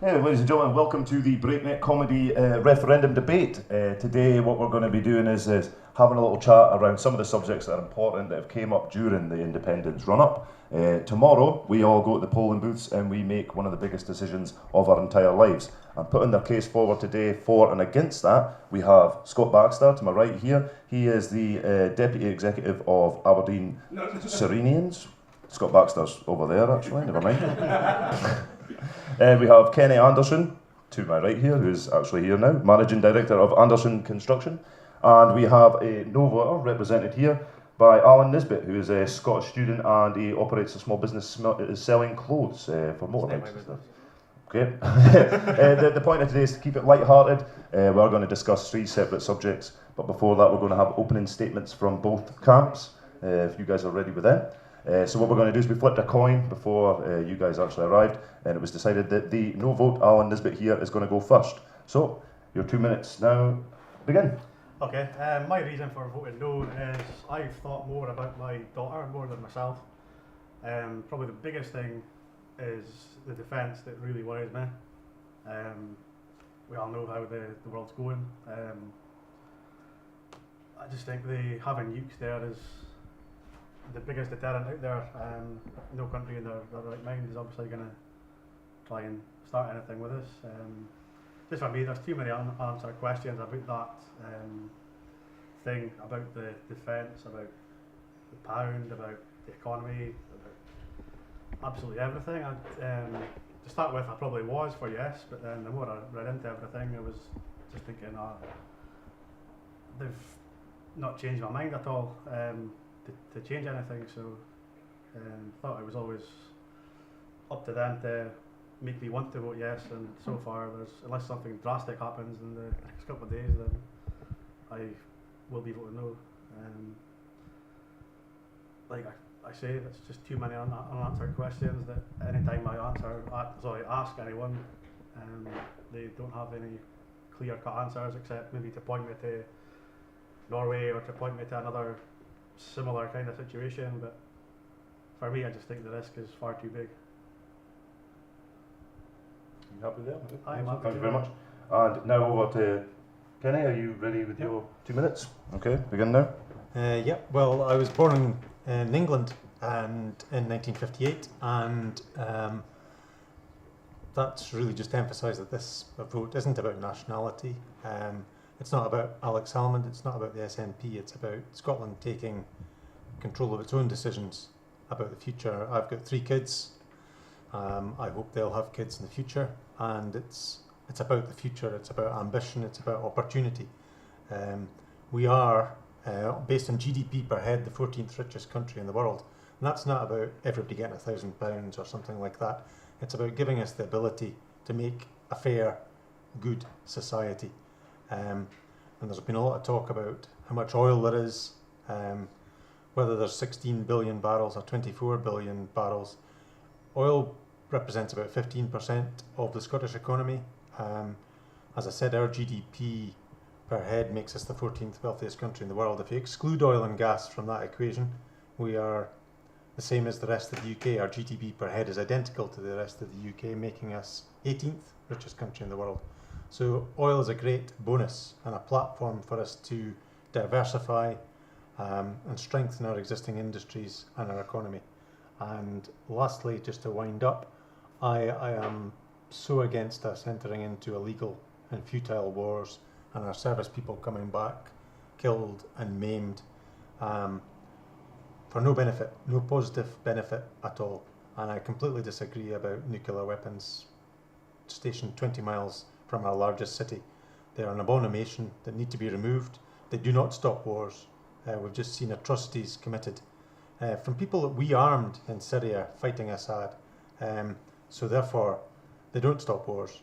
Hey, ladies and gentlemen, welcome to the Breakneck Comedy Referendum debate. Today what we're going to be doing is having a little chat around some of the subjects that are important that have came up during the independence run-up. Tomorrow we all go to the polling booths and we make one of the biggest decisions of our entire lives. I'm putting their case forward today for and against that. We have Scott Baxter to my right here. He is the Deputy Executive of Aberdeen Serenians. Scott Baxter's over there actually, never mind. We have Kenny Anderson, to my right here, who's actually here now, Managing Director of Anderson Construction. And we have a no voter represented here by Alan Nisbet, who is a Scottish student and he operates a small business selling clothes for motorbikes and stuff. Okay. The point of today is to keep it light-hearted. We're going to discuss 3 separate subjects, but before that we're going to have opening statements from both camps, if you guys are ready with that. So what we're going to do is we flipped a coin before you guys actually arrived, and it was decided that the no vote Alan Nisbet here is going to go first. So your 2 minutes now begin. Okay, my reason for voting no is I've thought more about my daughter more than myself. Probably the biggest thing is the defence that really worries me. We all know how the world's going. I just think having nukes there is the biggest deterrent out there. No country in their right mind is obviously going to try and start anything with us. Just for me, there's too many unanswered questions about that thing, about the defence, about the pound, about the economy, about absolutely everything. To start with, I probably was for yes, but then the more I read into everything, I was just thinking, they've not changed my mind at all. To change anything, so thought it was always up to them to make me want to vote yes, and so far unless something drastic happens in the next couple of days, then I will be voting no. Like I say, that's just too many unanswered questions that anytime I ask anyone, they don't have any clear-cut answers except maybe to point me to Norway or to point me to another similar kind of situation, but for me I just think the risk is far too big. You happy there? I'm happy. Thank you very much. And now over to Kenny, are you ready with your 2 minutes? Okay, begin now. Yeah, well, I was born in England and in 1958, and that's really just to emphasise that this vote isn't about nationality. It's not about Alex Salmond, it's not about the SNP, it's about Scotland taking control of its own decisions about the future. I've got 3 kids. I hope they'll have kids in the future, and it's about the future, it's about ambition, it's about opportunity. We are, based on GDP per head, the 14th richest country in the world, and that's not about everybody getting £1,000 or something like that. It's about giving us the ability to make a fair, good society. And there's been a lot of talk about how much oil there is, whether there's 16 billion barrels or 24 billion barrels. Oil represents about 15% of the Scottish economy. As I said, our GDP per head makes us the 14th wealthiest country in the world. If you exclude oil and gas from that equation, we are the same as the rest of the UK. Our GDP per head is identical to the rest of the UK, making us 18th richest country in the world. So oil is a great bonus and a platform for us to diversify and strengthen our existing industries and our economy. And lastly, just to wind up, I am so against us entering into illegal and futile wars and our service people coming back killed and maimed for no benefit, no positive benefit at all. And I completely disagree about nuclear weapons stationed 20 miles from our largest city. They are an abomination that need to be removed. They do not stop wars. We've just seen atrocities committed from people that we armed in Syria fighting Assad. So therefore, they don't stop wars.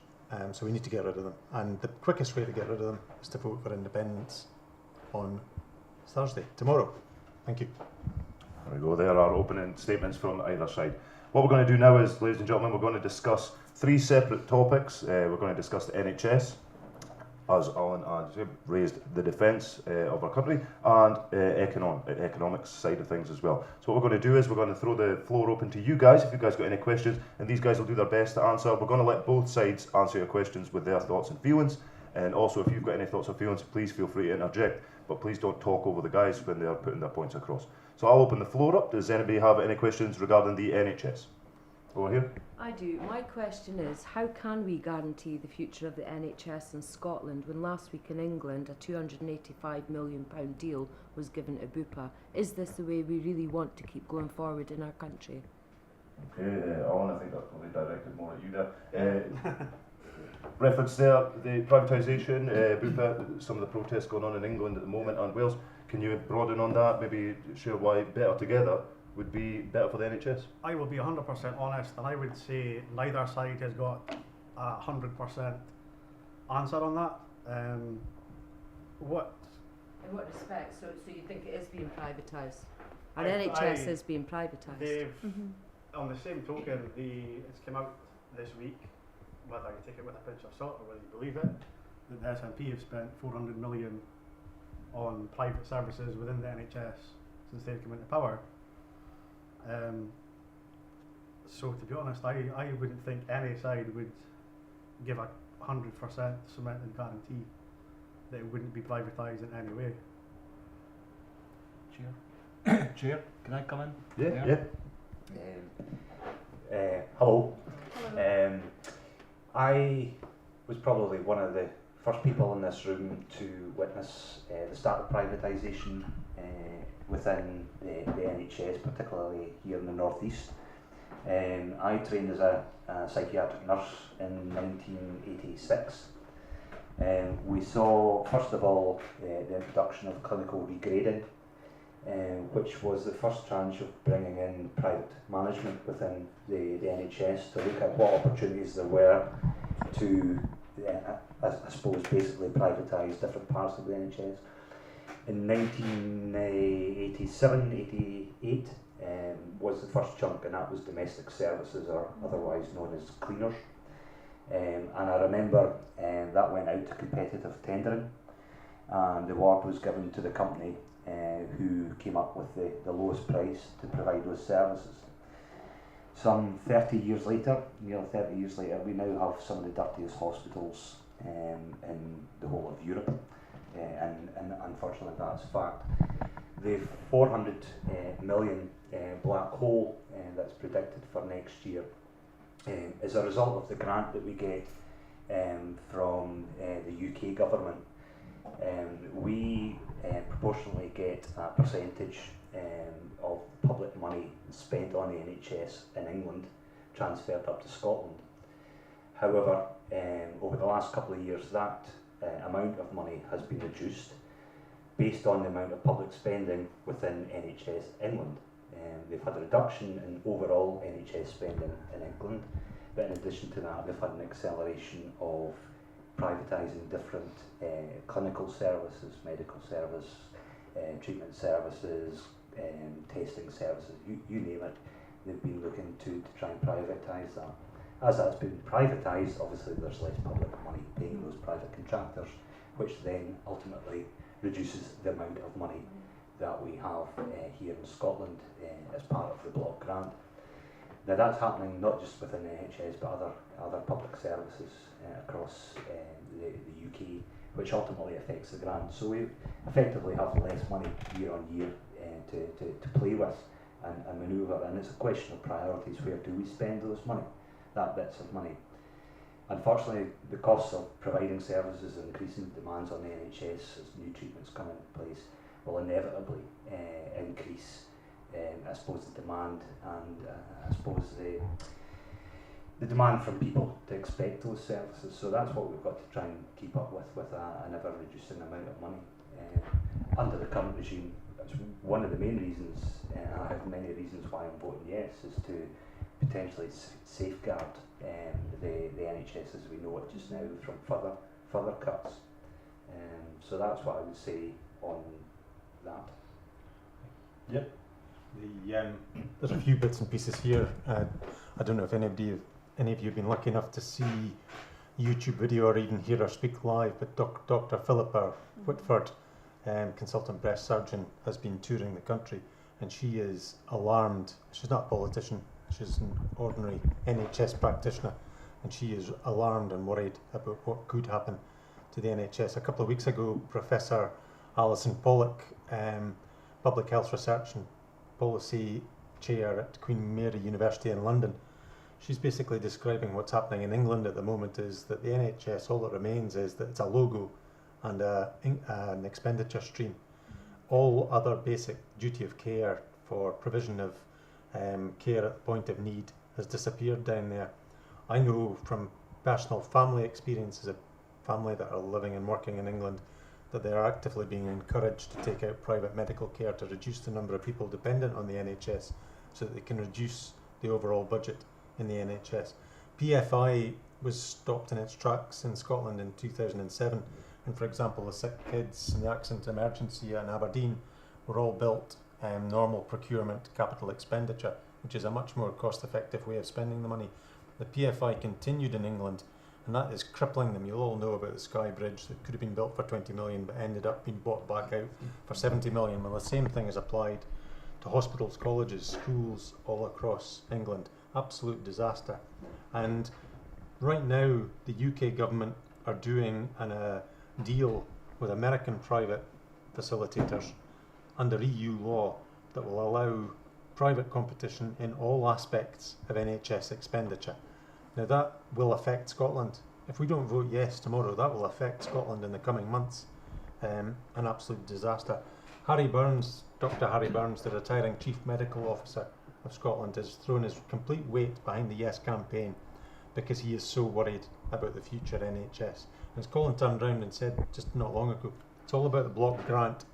So we need to get rid of them. And the quickest way to get rid of them is to vote for independence on Thursday, tomorrow. Thank you. There we go. There are opening statements from either side. What we're going to do now is, ladies and gentlemen, we're going to discuss 3 separate topics. We're going to discuss the NHS, as Alan and Jim raised, the defence of our country and economics side of things as well. So what we're going to do is we're going to throw the floor open to you guys if you guys got any questions, and these guys will do their best to answer. We're going to let both sides answer your questions with their thoughts and feelings, and also if you've got any thoughts or feelings, please feel free to interject, but please don't talk over the guys when they're putting their points across. So I'll open the floor up. Does anybody have any questions regarding the NHS? Over here. I do. My question is, how can we guarantee the future of the NHS in Scotland when last week in England a £285 million deal was given to Bupa? Is this the way we really want to keep going forward in our country? Okay, Alan, I think that's probably directed more at you there. Reference there, the privatisation, Bupa, some of the protests going on in England at the moment and Wales. Can you broaden on that, maybe share why better together would be better for the NHS? I will be 100% honest, and I would say neither side has got a 100% answer on that. What? In what respect? So you think it is being privatised? Our NHS is being privatised? They've, on the same token, it's come out this week, whether you take it with a pinch of salt or whether you believe it, that the SNP have spent 400 million on private services within the NHS since they've come into power. So to be honest, I wouldn't think any side would give a 100% cemented guarantee that it wouldn't be privatised in any way. Chair? Chair, can I come in? Yeah. Hello. I was probably one of the first people in this room to witness the start of privatisation within the NHS, particularly here in the North East. I trained as a psychiatric nurse in 1986. We saw, first of all, the introduction of clinical regrading, which was the first tranche of bringing in private management within the NHS to look at what opportunities there were to, I suppose, basically privatise different parts of the NHS. In 1987-88 was the first chunk, and that was domestic services, or otherwise known as cleaners. And I remember that went out to competitive tendering, and the award was given to the company who came up with the lowest price to provide those services. Some 30 years later, nearly 30 years later, we now have some of the dirtiest hospitals in the whole of Europe. And unfortunately that's a fact. The 400 million black hole that's predicted for next year is a result of the grant that we get from the UK government. We proportionally get a percentage of public money spent on the NHS in England transferred up to Scotland. However, over the last couple of years that amount of money has been reduced based on the amount of public spending within NHS England. They've had a reduction in overall NHS spending in England, but in addition to that they've had an acceleration of privatising different clinical services, medical service, treatment services, testing services, you name it. They've been looking to try and privatise that. As that's been privatised, obviously there's less public money paying those private contractors, which then ultimately reduces the amount of money that we have here in Scotland as part of the block grant. Now that's happening not just within the NHS but other public services across the UK, which ultimately affects the grant. So we effectively have less money year on year to play with and manoeuvre, and it's a question of priorities. Where do we spend those money? That bits of money. Unfortunately, the costs of providing services and increasing demands on the NHS as new treatments come into place will inevitably increase, I suppose, the demand and I suppose the demand from people to expect those services. So that's what we've got to try and keep up with an ever reducing amount of money under the current regime. That's one of the main reasons, I have many reasons why I'm voting yes, is to potentially safeguard the NHS as we know it just now from further cuts. So that's what I would say on that. Yep. There's a few bits and pieces here. I don't know if any of you have been lucky enough to see YouTube video or even hear her speak live, but Dr. Philippa Whitford, consultant breast surgeon, has been touring the country, and she is alarmed. She's not a politician, she's an ordinary NHS practitioner, and she is alarmed and worried about what could happen to the NHS. A couple of weeks ago, Professor Alison Pollock, Public Health Research and Policy Chair at Queen Mary University in London, she's basically describing what's happening in England at the moment is that the NHS, all that remains is that it's a logo and an expenditure stream. All other basic duty of care for provision of care at the point of need has disappeared down there. I know from personal family experiences of family that are living and working in England that they are actively being encouraged to take out private medical care to reduce the number of people dependent on the NHS so that they can reduce the overall budget in the NHS. PFI was stopped in its tracks in Scotland in 2007, and for example the sick kids and the accident emergency in Aberdeen were all built normal procurement capital expenditure, which is a much more cost effective way of spending the money. The PFI continued in England, and that is crippling them. You'll all know about the Skye Bridge that could have been built for 20 million but ended up being bought back out for 70 million. Well, the same thing is applied to hospitals, colleges, schools all across England. Absolute disaster. And right now the UK government are doing a deal with American private facilitators under EU law that will allow private competition in all aspects of NHS expenditure. Now that will affect Scotland. If we don't vote yes tomorrow, that will affect Scotland in the coming months. An absolute disaster. Dr. Harry Burns, the retiring Chief Medical Officer of Scotland, has thrown his complete weight behind the Yes campaign because he is so worried about the future NHS. And as Colin turned round and said just not long ago, it's all about the block grant.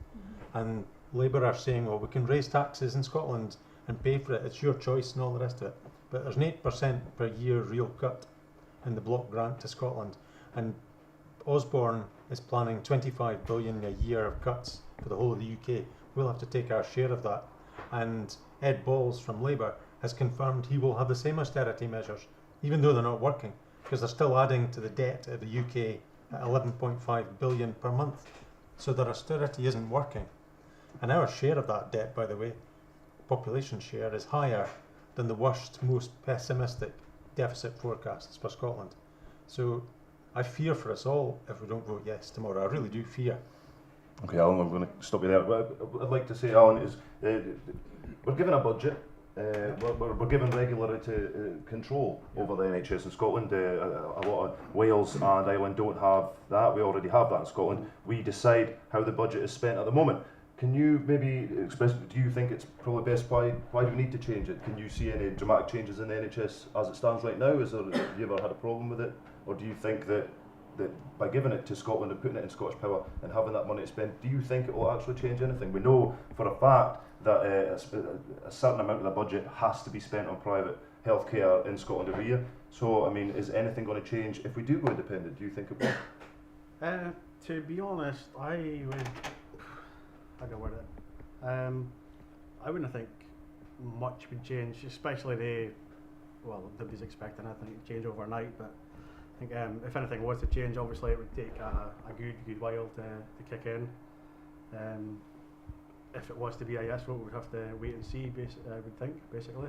And Labour are saying, well, we can raise taxes in Scotland and pay for it, it's your choice and all the rest of it. But there's an 8% per year real cut in the block grant to Scotland, and Osborne is planning 25 billion a year of cuts for the whole of the UK. We'll have to take our share of that. And Ed Balls from Labour has confirmed he will have the same austerity measures, even though they're not working, because they're still adding to the debt of the UK at 11.5 billion per month. So their austerity isn't working. And our share of that debt, by the way, population share, is higher than the worst, most pessimistic deficit forecasts for Scotland. So I fear for us all if we don't vote yes tomorrow. I really do fear. Okay, Alan, we're going to stop you there. What I'd like to say, Alan, is we're given a budget. We're given regulatory control over the NHS in Scotland. A lot of Wales and Ireland don't have that. We already have that in Scotland. We decide how the budget is spent at the moment. Can you maybe express, do you think it's probably best, why do we need to change it? Can you see any dramatic changes in the NHS as it stands right now? Have you ever had a problem with it? Or do you think that by giving it to Scotland and putting it in Scottish power and having that money to spend, do you think it will actually change anything? We know for a fact that a certain amount of the budget has to be spent on private healthcare in Scotland every year. So, I mean, is anything going to change if we do go independent? Do you think it will? To be honest, I wouldn't think much would change, especially nobody's expecting anything to change overnight, but I think if anything was to change, obviously it would take a good while to kick in. If it was to be a yes vote, we'd have to wait and see, I would think, basically.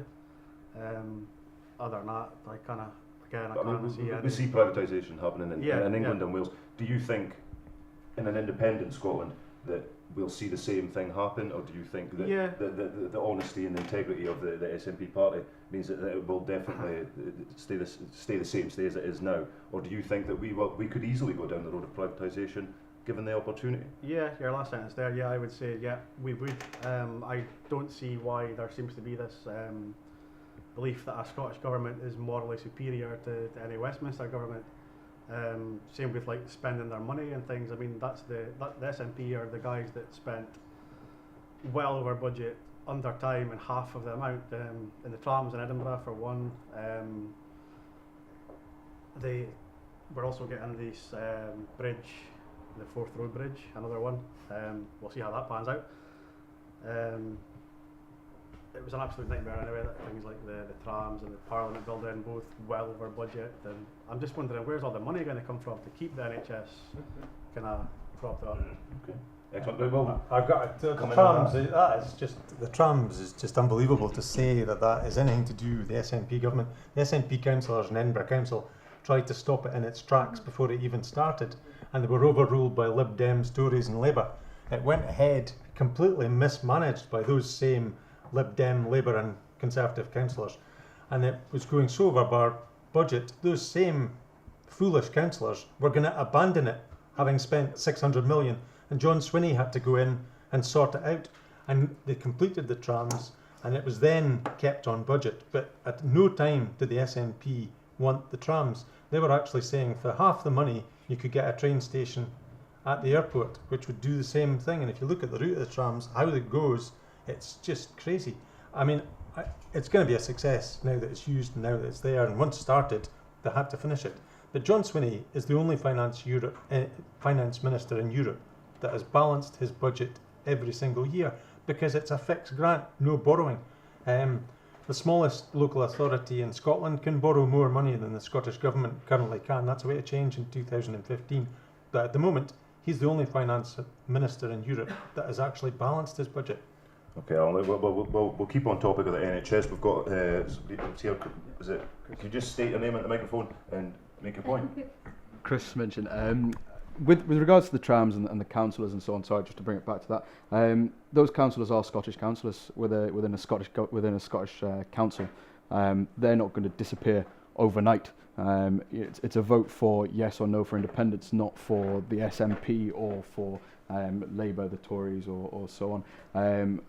Other than that, I can't see we see privatisation happening in England and Wales. Do you think in an independent Scotland that we'll see the same thing happen, or do you think that the honesty and the integrity of the SNP party means that it will definitely stay the same, stay as it is now? Or do you think that we could easily go down the road of privatisation given the opportunity? Yeah, your last sentence there, yeah, I would say, yeah, we would. I don't see why there seems to be this belief that a Scottish government is morally superior to any Westminster government. Same with like spending their money and things. I mean, the SNP are the guys that spent well over budget, under time, and half of the amount in the trams in Edinburgh for one. They were also getting this bridge, the Forth Road Bridge, another one. We'll see how that pans out. it was an absolute nightmare anyway. Things like the trams and the Parliament building, both well over budget. And I'm just wondering, where's all the money going to come from to keep the NHS kind of propped up? Okay. Excellent. Well, I've got the Come in trams. on That is just the trams is just unbelievable to say that is anything to do with the SNP government. The SNP councillors in Edinburgh Council tried to stop it in its tracks before it even started, and they were overruled by Lib Dems, Tories, and Labour. It went ahead, completely mismanaged by those same Lib Dem, Labour, and Conservative councillors, and it was going so over our budget. Those same foolish councillors were going to abandon it, having spent 600 million. And John Swinney had to go in and sort it out. And they completed the trams, and it was then kept on budget. But at no time did the SNP want the trams. They were actually saying for half the money, you could get a train station at the airport, which would do the same thing. And if you look at the route of the trams, how it goes, it's just crazy. I mean, it's going to be a success now that it's used and now that it's there. And once started, they had to finish it. But John Swinney is the only finance minister in Europe that has balanced his budget every single year, because it's a fixed grant, no borrowing. The smallest local authority in Scotland can borrow more money than the Scottish Government currently can. That's a way to change in 2015. But at the moment, he's the only finance minister in Europe that has actually balanced his budget. okay, we'll keep on topic of the NHS. We've got, can you just state your name at the microphone and make your point? Chris mentioned, with regards to the trams and the councillors and so on, sorry, just to bring it back to that, those councillors are Scottish councillors within a Scottish council. They're not going to disappear overnight. It's a vote for yes or no for independence, not for the SNP or for Labour, the Tories, or so on.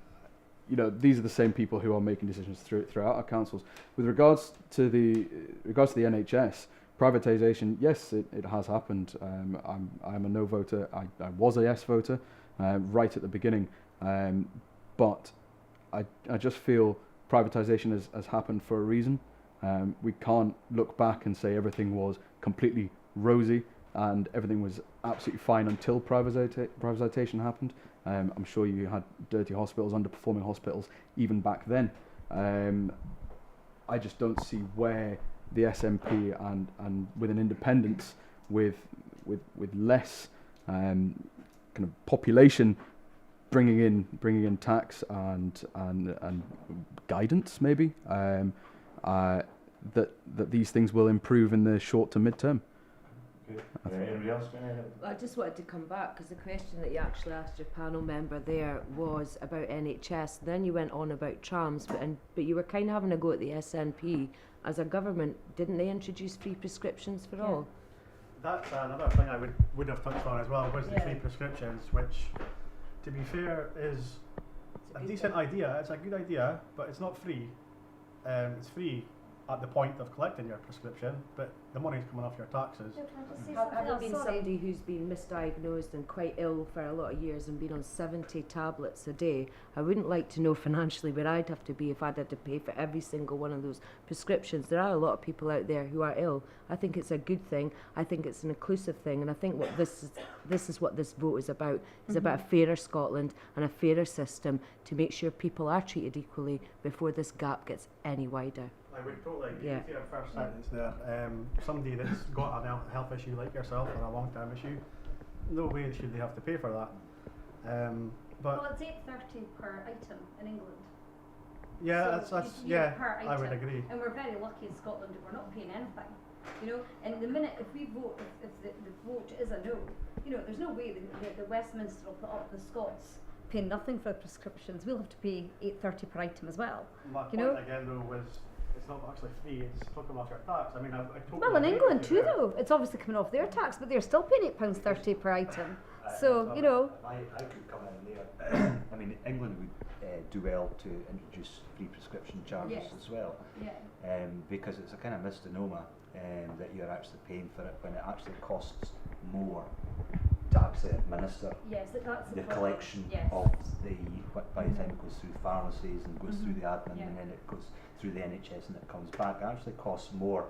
These are the same people who are making decisions throughout our councils. With regards to the NHS, privatisation, yes, it has happened. I'm a no voter. I was a yes voter right at the beginning, but I just feel privatisation has happened for a reason. We can't look back and say everything was completely rosy and everything was absolutely fine until privatisation happened. I'm sure you had dirty hospitals, underperforming hospitals even back then. I just don't see where the SNP and with an independence with less kind of population bringing in tax and guidance maybe that these things will improve in the short to mid-term. Anybody else? I just wanted to come back because the question that you actually asked your panel member there was about NHS. Then you went on about trams, but you were kind of having a go at the SNP as a government. Didn't they introduce free prescriptions for all? That's another thing I would have touched on as well, was the free prescriptions, which, to be fair, is a decent idea. It's a good idea, but it's not free. It's free at the point of collecting your prescription, but the money's coming off your taxes. Having been somebody who's been misdiagnosed and quite ill for a lot of years and been on 70 tablets a day, I wouldn't like to know financially where I'd have to be if I'd had to pay for every single one of those prescriptions. There are a lot of people out there who are ill. I think it's a good thing. I think it's an inclusive thing, and I think what this is what this vote is about. It's about a fairer Scotland and a fairer system to make sure people are treated equally before this gap gets any wider. I would totally agree with your first sentence there. Somebody that's got a health issue like yourself or a long-term issue, no way should they have to pay for that. But well, it's $8.30 per item in England. Yeah, so that's per item. I would agree. And we're very lucky in Scotland that we're not paying anything. And the minute if we vote, if the vote is a no, there's no way the Westminster will put up the Scots paying nothing for prescriptions. We'll have to pay $8.30 per item as well. My point again though was, it's not actually free, it's taken off your tax. I mean, I totally well, in agree England with you too, though, it's obviously coming off their tax, but they're still paying £8.30 per item. So, I could come in there. I mean, England would do well to introduce free prescription charges as well. Yeah. Because it's a kind of misnomer that you're actually paying for it when it actually costs more to actually administer that's the problem. collection of by the time it goes through pharmacies and goes through the admin and then it goes through the NHS and it comes back. It actually costs more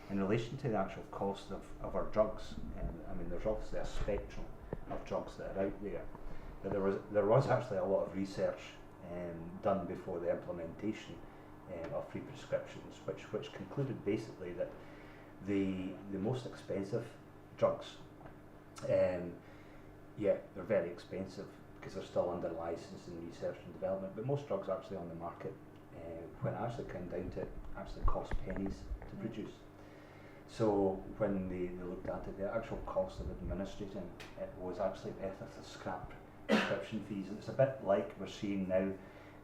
in relation to the actual cost of our drugs. I mean, there's obviously a spectrum of drugs that are out there, but there was actually a lot of research done before the implementation of free prescriptions, which concluded basically that the most expensive drugs, yeah, they're very expensive because they're still under license and research and development, but most drugs actually on the market, when it actually came down to it, actually cost pennies to produce. So when they looked at it, the actual cost of administrating it was actually better to scrap prescription fees. And it's a bit like we're seeing now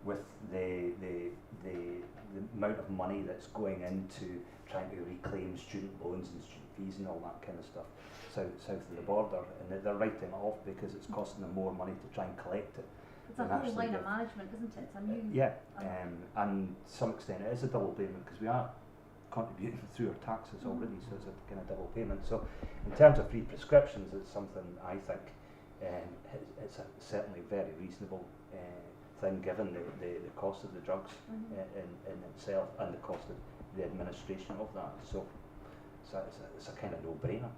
with the amount of money that's going into trying to reclaim student loans and student fees and all that kind of stuff south of the border, and they're writing it off because it's costing them more money to try and collect it. It's a whole line of management, isn't it? It's a new... Yeah, and to some extent it is a double payment because we are contributing through our taxes already, so it's a kind of double payment. So in terms of free prescriptions, it's something I think it's a certainly very reasonable thing given the cost of the drugs in itself and the cost of the administration of that. So it's a kind of no-brainer.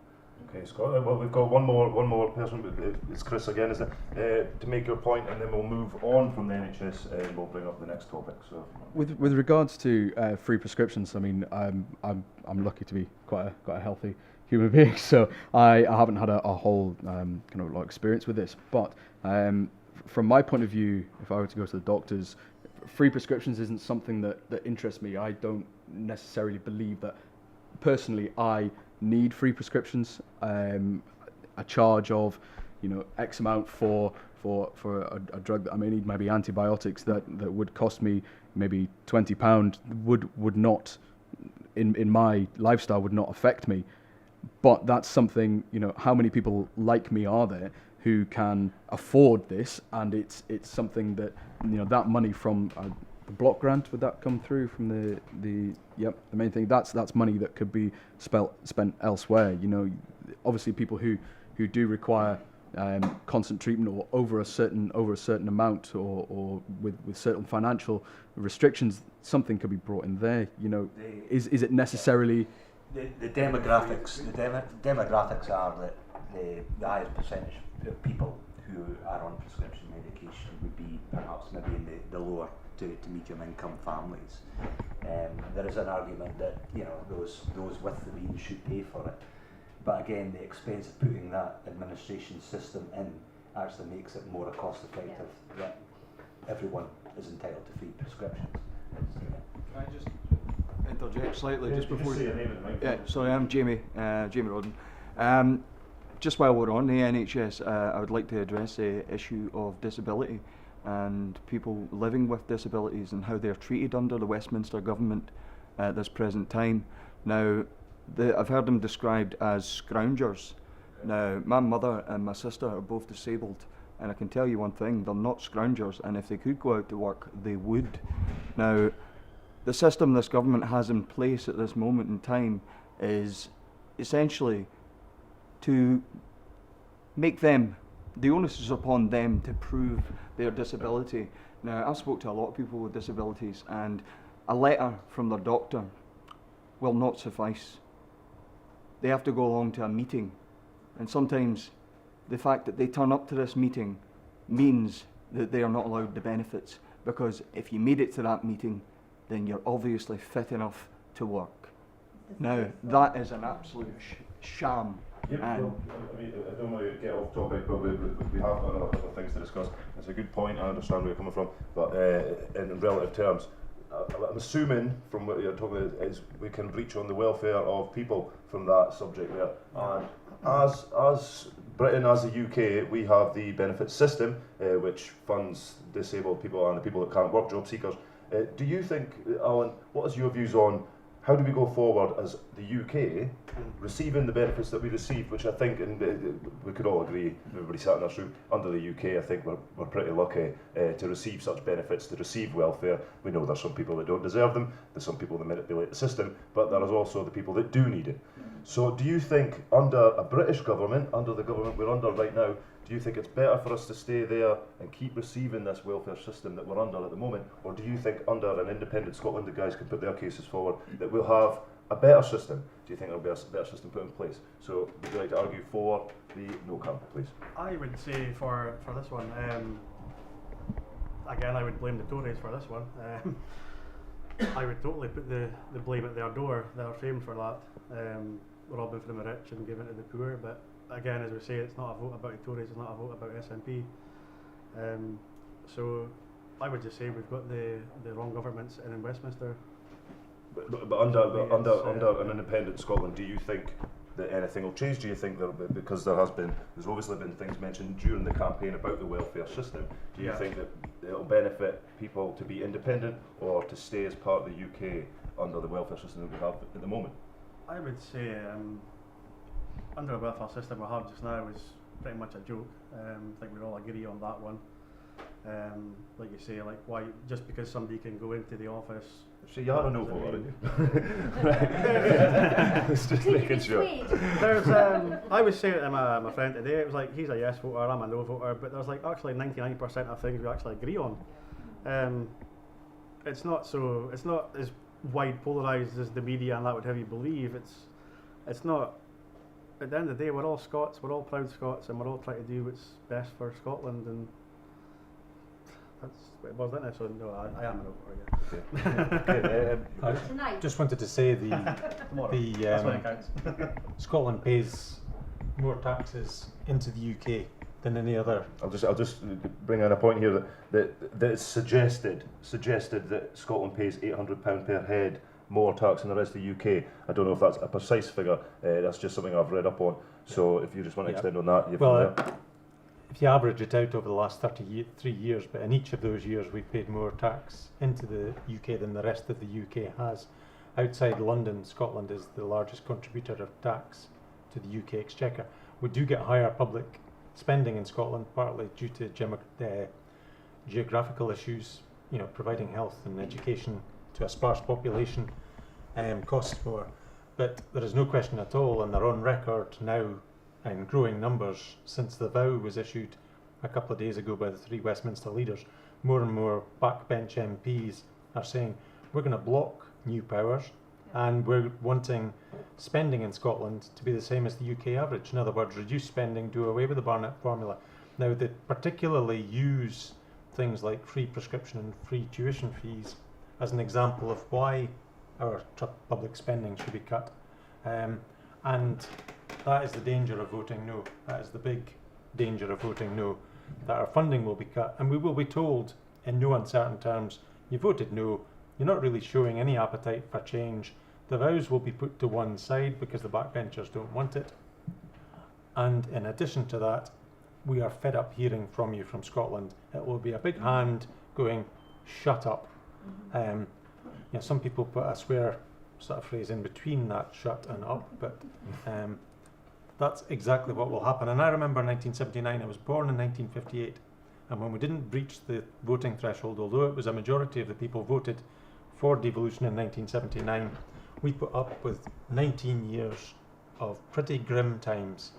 Okay, Scott. Well, we've got one more person. It's Chris again, isn't it? To make your point, and then we'll move on from the NHS and we'll bring up the next topic. So, with regards to free prescriptions, I mean, I'm lucky to be quite a healthy human being, so I haven't had a whole kind of like experience with this. But from my point of view, if I were to go to the doctors, free prescriptions isn't something that interests me. I don't necessarily believe that personally I need free prescriptions. A charge of, X amount for a drug that I may need, maybe antibiotics that would cost me maybe £20 would not, in my lifestyle, would not affect me. But that's something, how many people like me are there who can afford this, and it's something that, that money from the block grant, would that come through from the main thing, that's money that could be spent elsewhere. Obviously people who do require constant treatment or over a certain amount or with certain financial restrictions, something could be brought in there. Is it necessarily the demographics are that the highest percentage of people who are on prescription medication would be perhaps maybe in the lower to medium income families. There is an argument that those with the means should pay for it, but again the expense of putting that administration system in actually makes it more cost effective that everyone is entitled to free prescriptions. Can I just interject slightly just before? Say your name and the microphone. Sorry, I'm Jamie Rodden. Just while we're on the NHS, I would like to address the issue of disability and people living with disabilities and how they're treated under the Westminster government at this present time. Now, I've heard them described as scroungers. Now, my mother and my sister are both disabled, and I can tell you one thing, they're not scroungers, and if they could go out to work, they would. Now, the system this government has in place at this moment in time is essentially to make them, the onus is upon them to prove their disability. Now, I've spoke to a lot of people with disabilities, and a letter from their doctor will not suffice. They have to go along to a meeting, and sometimes the fact that they turn up to this meeting means that they are not allowed the benefits, because if you made it to that meeting, then you're obviously fit enough to work. Now, that is an absolute sham. Yep, well, I don't want to get off topic, but we have got another couple of things to discuss. It's a good point, I understand where you're coming from, but in relative terms, I'm assuming from what you're talking about is we can reach on the welfare of people from that subject there. And as Britain, as the UK, we have the benefits system, which funds disabled people and the people that can't work, job seekers. Do you think, Alan, what is your views on how do we go forward as the UK receiving the benefits that we received, which I think, and we could all agree, everybody sat in this room, under the UK, I think we're pretty lucky to receive such benefits, to receive welfare. We know there's some people that don't deserve them, there's some people that manipulate the system, but there is also the people that do need it. So do you think under a British government, under the government we're under right now, do you think it's better for us to stay there and keep receiving this welfare system that we're under at the moment, or do you think under an independent Scotland, the guys can put their cases forward, that we'll have a better system? Do you think there'll be a better system put in place? So would you like to argue for the no camp, please? I would say for this one, again, I would blame the Tories for this one. I would totally put the blame at their door. They're famed for that, robbing from the rich and giving to the poor. But again, as we say, it's not a vote about the Tories, it's not a vote about SNP. So I would just say we've got the wrong governments in Westminster. But under an independent Scotland, do you think that anything will change? Do you think that, because there's obviously been things mentioned during the campaign about the welfare system, do you think that it'll benefit people to be independent or to stay as part of the UK under the welfare system that we have at the moment? I would say under the welfare system we have just now is pretty much a joke. I think we all agree on that one. Like you say, like why just because somebody can go into the office. So you are a no voter, aren't you? Just making sure. There's I was saying to my friend today, it was like he's a yes voter, I'm a no voter, but there's like actually 99% of things we actually agree on. It's not as wide polarised as the media and that would have you believe. It's not. At the end of the day, we're all Scots, we're all proud Scots, and we're all trying to do what's best for Scotland, and that's what it was, isn't it? So no, I am a no voter, yeah. I Tonight. just wanted to say That's when it counts. Scotland pays more taxes into the UK than any other. I'll just bring in a point here that it's suggested that Scotland pays £800 per head more tax than the rest of the UK. I don't know if that's a precise figure. That's just something I've read up on. So if you just want to extend on that, you've if you average it out over the last 33 years, but in each of those years we've paid more tax into the UK than the rest of the UK has. Outside London, Scotland is the largest contributor of tax to the UK exchequer. We do get higher public spending in Scotland, partly due to geographical issues, providing health and education to a sparse population costs more. But there is no question at all, and they're on record now in growing numbers since the vow was issued a couple of days ago by the three Westminster leaders. More and more backbench MPs are saying we're going to block new powers and we're wanting spending in Scotland to be the same as the UK average. In other words, reduce spending, do away with the Barnett formula. Now they particularly use things like free prescription and free tuition fees as an example of why our public spending should be cut. And that is the danger of voting no. That is the big danger of voting no, that our funding will be cut, and we will be told in no uncertain terms, you voted no, you're not really showing any appetite for change. The vows will be put to one side because the backbenchers don't want it. And in addition to that, we are fed up hearing from you from Scotland. It will be a big hand going, shut up. Some people put a swear sort of phrase in between that shut and up, but that's exactly what will happen. And I remember 1979, I was born in 1958, and when we didn't breach the voting threshold, although it was a majority of the people voted for devolution in 1979, we put up with 19 years of pretty grim times.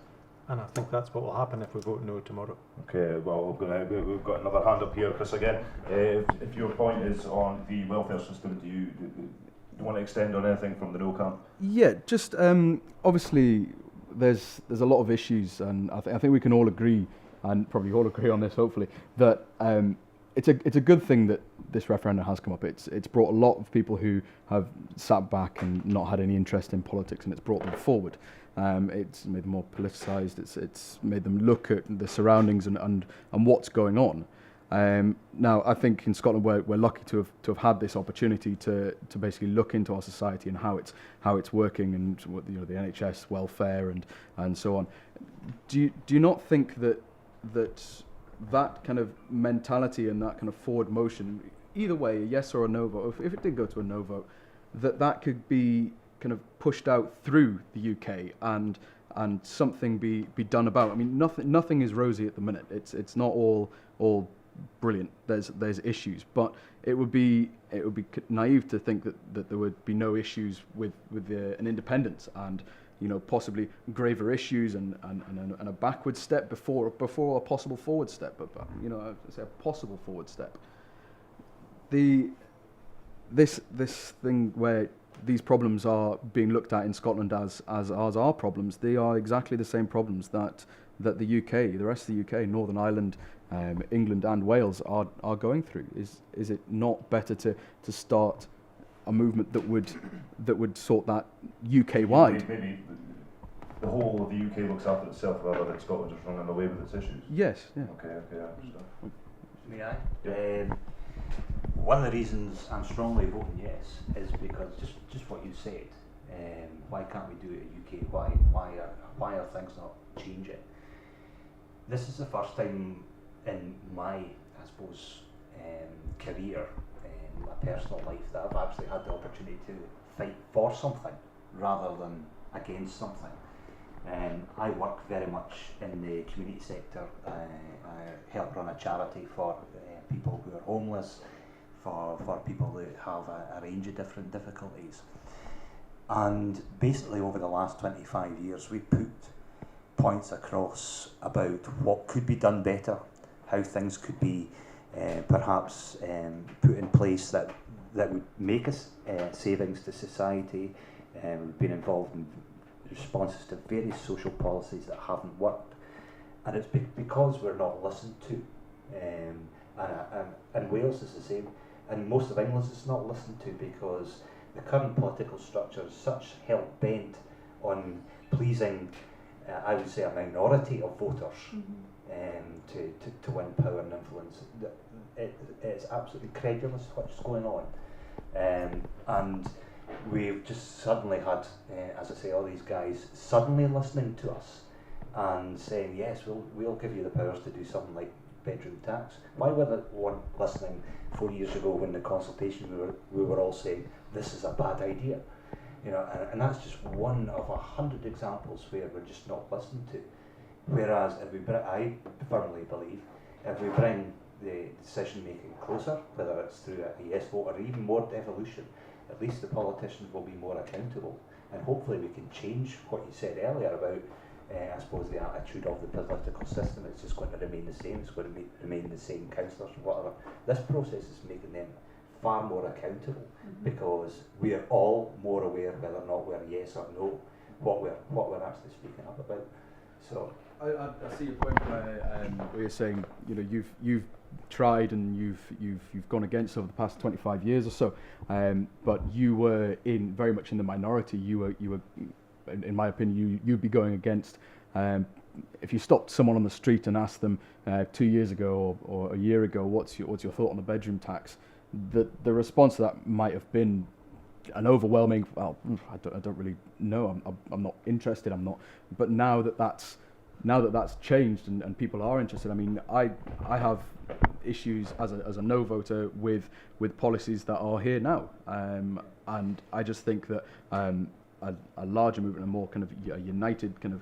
And I think that's what will happen if we vote no tomorrow. Okay, well, we've got another hand up here, Chris, again. If your point is on the welfare system, do you want to extend on anything from the no camp? Yeah, just obviously there's a lot of issues, and I think we can all agree, and probably all agree on this, hopefully, that it's a good thing that this referendum has come up. It's brought a lot of people who have sat back and not had any interest in politics, and it's brought them forward. It's made them more politicised. It's made them look at the surroundings and what's going on. Now, I think in Scotland we're lucky to have had this opportunity to basically look into our society and how it's working, and what the NHS welfare and so on. Do you not think that kind of mentality and that kind of forward motion, either way, a yes or a no vote, if it did go to a no vote, that could be kind of pushed out through the UK and something be done about? I mean, nothing is rosy at the minute. It's not all brilliant. There's issues, but it would be naive to think that there would be no issues with an independence and possibly graver issues and a backward step before a possible forward step. But I say a possible forward step. This thing where these problems are being looked at in Scotland as our problems. They are exactly the same problems that the UK, the rest of the UK, Northern Ireland, England and Wales are going through. Is it not better to start a movement that would sort that UK wide? Maybe the whole of the UK looks after itself rather than Scotland just running away with its issues. Yes. Yeah. Okay, I understand. May I? Yeah. One of the reasons I'm strongly voting yes is because just what you said. Why can't we do it in UK? Why are things not changing? This is the first time in my, I suppose, career, my personal life, that I've actually had the opportunity to fight for something rather than against something. I work very much in the community sector. I help run a charity for people who are homeless, for people that have a range of different difficulties. And basically over the last 25 years we've put points across about what could be done better, how things could be perhaps put in place that would make us savings to society. We've been involved in responses to various social policies that haven't worked, and it's because we're not listened to. And Wales is the same, and most of England is not listened to because the current political structure is such hell-bent on pleasing, I would say, a minority of voters to win power and influence. It's absolutely credulous what's going on. And we've just suddenly had, as I say, all these guys suddenly listening to us and saying, yes, we'll give you the powers to do something like bedroom tax. Why were they listening 4 years ago when the consultation we were all saying this is a bad idea? You know, and that's just one of 100 examples where we're just not listened to. Whereas I firmly believe if we bring the decision making closer, whether it's through a yes vote or even more devolution, at least the politicians will be more accountable, and hopefully we can change what you said earlier about I suppose the attitude of the political system. It's just going to remain the same. It's going to remain the same councillors and whatever. This process is making them far more accountable because we are all more aware whether or not we're yes or no what we're actually speaking up about. So I see your point where you're saying, you know, you've tried and you've gone against over the past 25 years or so, but you were very much in the minority. You were in my opinion, you'd be going against. If you stopped someone on the street and asked them 2 years ago or a year ago, what's your thought on the bedroom tax, the response to that might have been an overwhelming, well, I don't really know. I'm not interested. I'm not. But now that that's changed and people are interested. I mean, I have issues as a no voter with policies that are here now, and I just think that a larger movement, a more kind of a united kind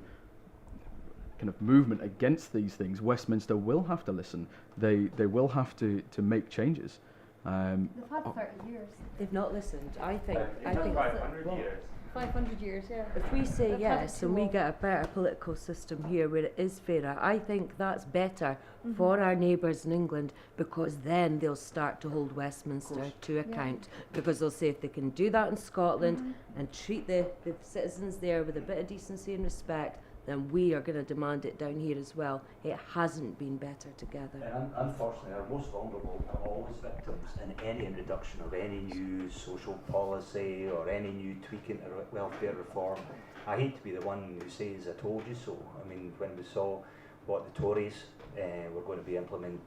of movement against these things, Westminster will have to listen. They will have to make changes. They've had 30 years. They've not listened. I think 500 years. 500 years, yeah. if we say They've had yes it too and we long. get a better political system here where it is fairer, I think that's better for our neighbours in England, because then they'll start to hold Westminster to account, because they'll say if they can do that in Scotland and treat the citizens there with a bit of decency and respect, then we are going to demand it down here as well. It hasn't been better together. And unfortunately, our most vulnerable are always victims in any introduction of any new social policy or any new tweaking to welfare reform. I hate to be the one who says I told you so. I mean, when we saw what the Tories were going to be implementing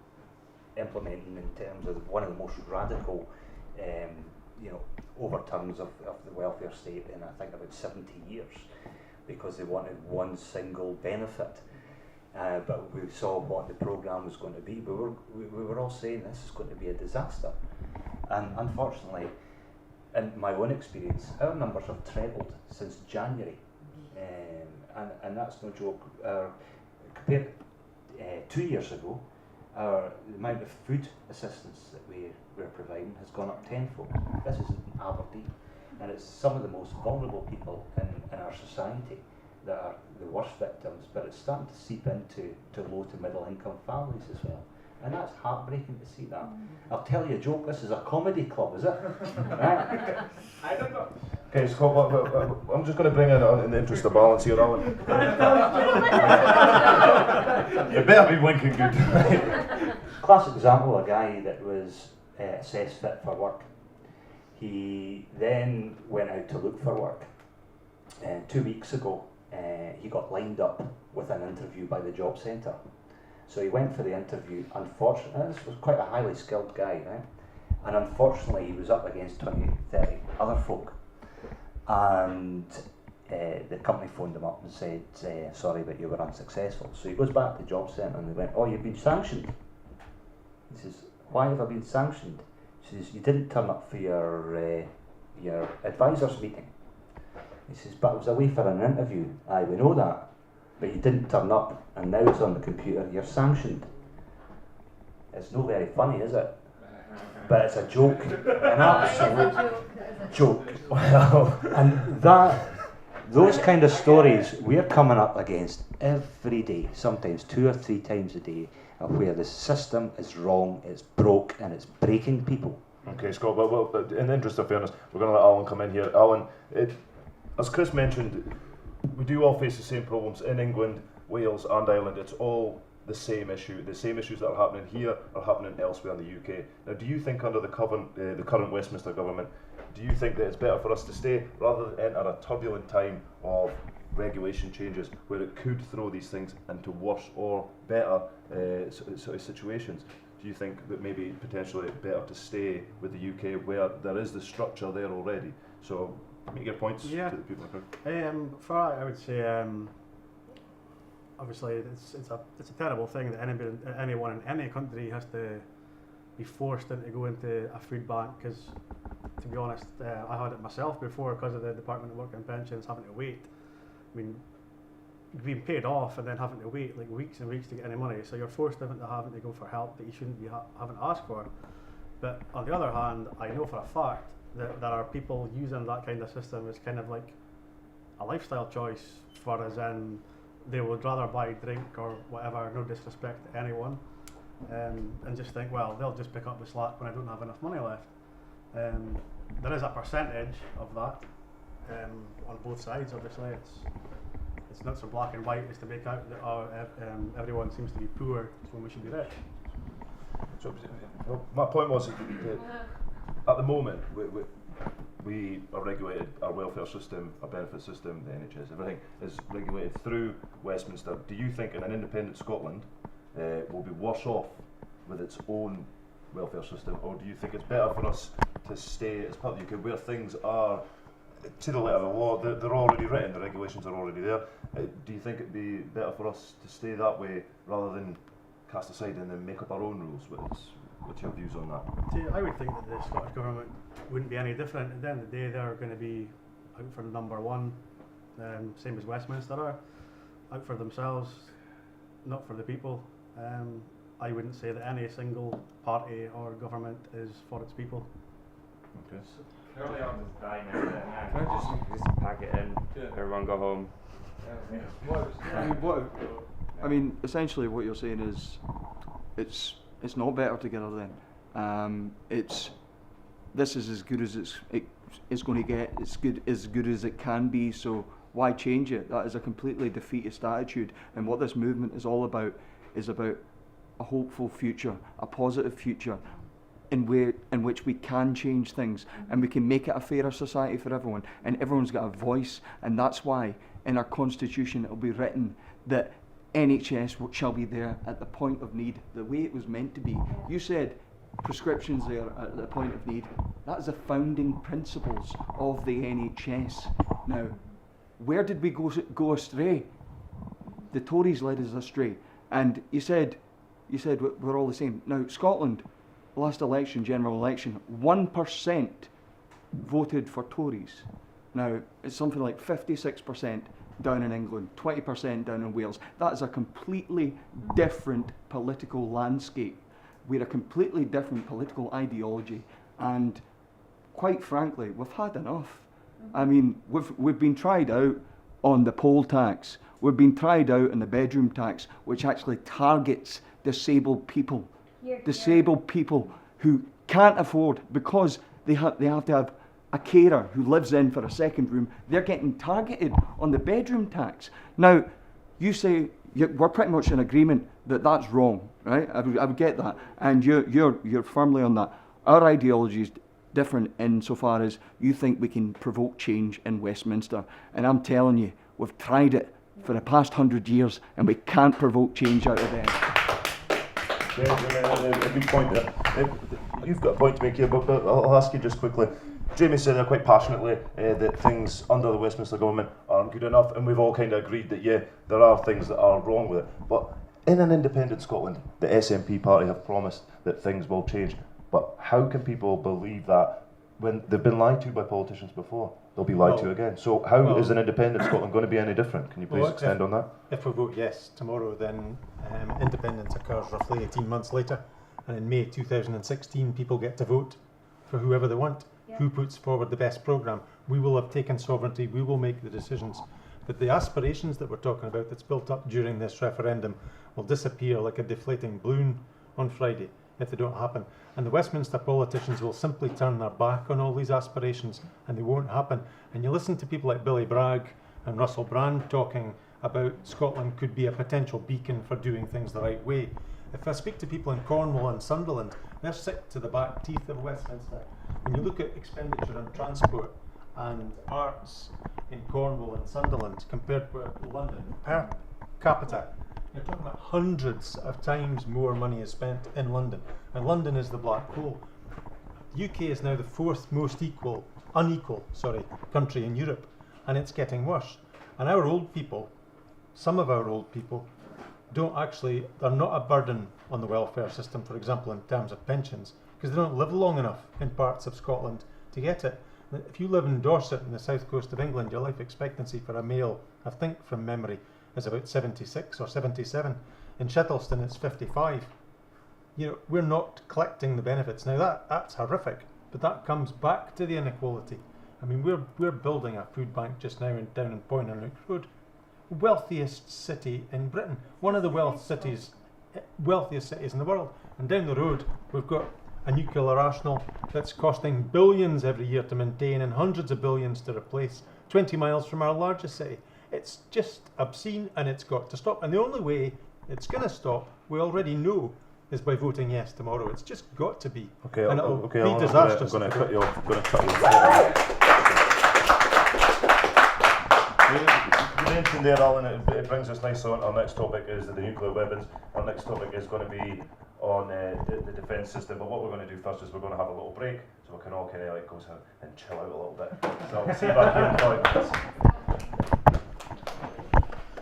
in terms of one of the most radical overturns of the welfare state in, I think, about 70 years, because they wanted one single benefit. But we saw what the programme was going to be. We were all saying this is going to be a disaster. And unfortunately, in my own experience, our numbers have trebled since January. And that's no joke. Compared 2 years ago, the amount of food assistance that we're providing has gone up tenfold. This is in Aberdeen. And it's some of the most vulnerable people in our society that are the worst victims, but it's starting to seep into low to middle income families as well. And that's heartbreaking to see that. I'll tell you a joke, this is a comedy club, is it? Right? I don't know. Okay, Scott, I'm just going to bring in the interest of balance here, Alan. You better be winking good. Classic example of a guy that was assessed fit for work. He then went out to look for work. And 2 weeks ago, he got lined up with an interview by the job centre. So he went for the interview. Unfortunately, this was quite a highly skilled guy, right? And unfortunately, he was up against 20, 30 other folk. And the company phoned him up and said, sorry, but you were unsuccessful. So he goes back to the job centre and they went, oh, you've been sanctioned. He says, why have I been sanctioned? He says, you didn't turn up for your advisors meeting. He says, but I was away for an interview. Aye, we know that. But you didn't turn up, and now it's on the computer, you're sanctioned. It's not very funny, is it? But it's a joke, an absolute joke. Well, and those kind of stories we're coming up against every day, sometimes 2 or 3 times a day, of where the system is wrong, it's broke, and it's breaking people. Okay, Scott, well, in the interest of fairness, we're going to let Alan come in here. Alan, as Chris mentioned, we do all face the same problems in England, Wales and Ireland. It's all the same issue. The same issues that are happening here are happening elsewhere in the UK. Now, do you think under the current Westminster government, do you think that it's better for us to stay rather than enter a turbulent time of regulation changes where it could throw these things into worse or better sort of situations? Do you think that maybe potentially better to stay with the UK where there is the structure there already? So make your points to the people. For that, I would say obviously it's a terrible thing that anyone in any country has to be forced to go into a food bank, because to be honest, I had it myself before because of the Department of Work and Pensions having to wait. I mean, being paid off and then having to wait like weeks and weeks to get any money, so you're forced into having to go for help that you shouldn't be having to ask for. But on the other hand, I know for a fact that there are people using that kind of system as kind of like a lifestyle choice, for as in they would rather buy drink or whatever, no disrespect to anyone, and just think, well, they'll just pick up the slack when I don't have enough money left. There is a percentage of that on both sides. Obviously, it's not so black and white as to make out that everyone seems to be poor when we should be rich. So, well, my point was that at the moment we are regulated, our welfare system, our benefit system, the NHS, everything is regulated through Westminster. Do you think in an independent Scotland will be worse off with its own welfare system, or do you think it's better for us to stay as part of the UK where things are to the letter of the law, they're already written, the regulations are already there? Do you think it'd be better for us to stay that way rather than cast aside and then make up our own rules? What's your views on that? See, I would think that the Scottish Government wouldn't be any different. At the end of the day, they're going to be out for the number one, same as Westminster are, out for themselves, not for the people. I wouldn't say that any single party or government is for its people. Okay. Early on this dying out there. Can I just pack it in? Everyone go home. I mean, essentially what you're saying is it's not better together then. This is as good as it's going to get. It's as good as it can be. So why change it? That is a completely defeatist attitude. And what this movement is all about is about a hopeful future, a positive future, in which we can change things and we can make it a fairer society for everyone, and everyone's got a voice. And that's why in our constitution it will be written that NHS shall be there at the point of need, the way it was meant to be. You said prescriptions there at the point of need. That is the founding principles of the NHS. Now, where did we go astray? The Tories led us astray. And you said we're all the same. Now, Scotland, last election, general election, 1% voted for Tories. Now, it's something like 56% down in England, 20% down in Wales. That is a completely different political landscape. We're a completely different political ideology, and quite frankly, we've had enough. I mean, we've been tried out on the poll tax. We've been tried out on the bedroom tax, which actually targets disabled people. Disabled people who can't afford, because they have to have a carer who lives in for a second room, they're getting targeted on the bedroom tax. Now, you say we're pretty much in agreement that that's wrong, right? I would get that, and you're firmly on that. Our ideology is different insofar as you think we can provoke change in Westminster, and I'm telling you, we've tried it for the past 100 years, and we can't provoke change out of them. A good point there. You've got a point to make here, but I'll ask you just quickly. Jamie said there quite passionately that things under the Westminster government aren't good enough, and we've all kind of agreed that, yeah, there are things that are wrong with it. But in an independent Scotland, the SNP party have promised that things will change. But how can people believe that when they've been lied to by politicians before? They'll be lied to again. So how is an independent Scotland going to be any different? Can you please extend on that? If we vote yes tomorrow, then independence occurs roughly 18 months later. And in May 2016, people get to vote for whoever they want. Who puts forward the best programme. We will have taken sovereignty, we will make the decisions. But the aspirations that we're talking about that's built up during this referendum will disappear like a deflating balloon on Friday if they don't happen. And the Westminster politicians will simply turn their back on all these aspirations and they won't happen. And you listen to people like Billy Bragg and Russell Brand talking about Scotland could be a potential beacon for doing things the right way. If I speak to people in Cornwall and Sunderland, they're sick to the back teeth of Westminster. When you look at expenditure on transport and arts in Cornwall and Sunderland compared with London per capita, you're talking about hundreds of times more money is spent in London. And London is the black hole. The UK is now the fourth most unequal country in Europe, and it's getting worse. And our old people, some of our old people, they're not a burden on the welfare system, for example, in terms of pensions, because they don't live long enough in parts of Scotland to get it. If you live in Dorset in the south coast of England, your life expectancy for a male, I think from memory, is about 76 or 77. In Shettleston it's 55. You know, we're not collecting the benefits. Now that's horrific, but that comes back to the inequality. I mean, we're building a food bank just now down in Poynernooks Road. Wealthiest city in Britain, one of the wealthiest cities in the world. And down the road we've got a nuclear arsenal that's costing billions every year to maintain and hundreds of billions to replace, 20 miles from our largest city. It's just obscene and it's got to stop. And the only way it's going to stop, we already know, is by voting yes tomorrow. It's just got to be. Okay, and it'll be disastrous. I'm going to cut you off. You mentioned there, Alan, it brings us nicely on. Our next topic is the nuclear weapons. Our next topic is going to be on the defence system. But what we're going to do first is we're going to have a little break so we can all kind of like go and chill out a little bit. So I'll see you back here in 5 minutes.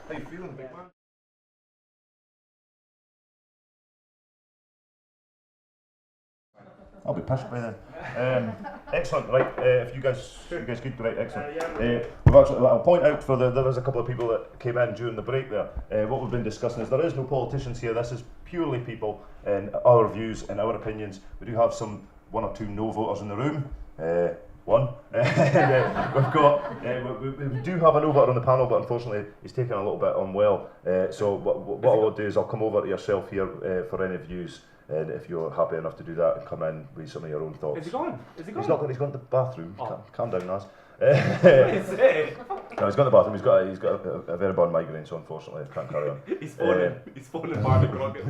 How you feeling, big man? I'll be pissed by then. Excellent, right, if you guys good, right, excellent. I'll point out there is a couple of people that came in during the break there. What we've been discussing is there is no politicians here. This is purely people and our views and our opinions. We do have one or two no voters in the room. One. We've got, we do have a no voter on the panel, but unfortunately he's taken a little bit unwell. So what I will do is I'll come over to yourself here for any views. And if you're happy enough to do that and come in with some of your own thoughts. Is he gone? He's not. He's gone to the bathroom. Oh. Calm down, Naz. What is it? No, he's gone to the bathroom. He's got a very bad migraine, so unfortunately I can't carry on. He's phoning Martin Crockett.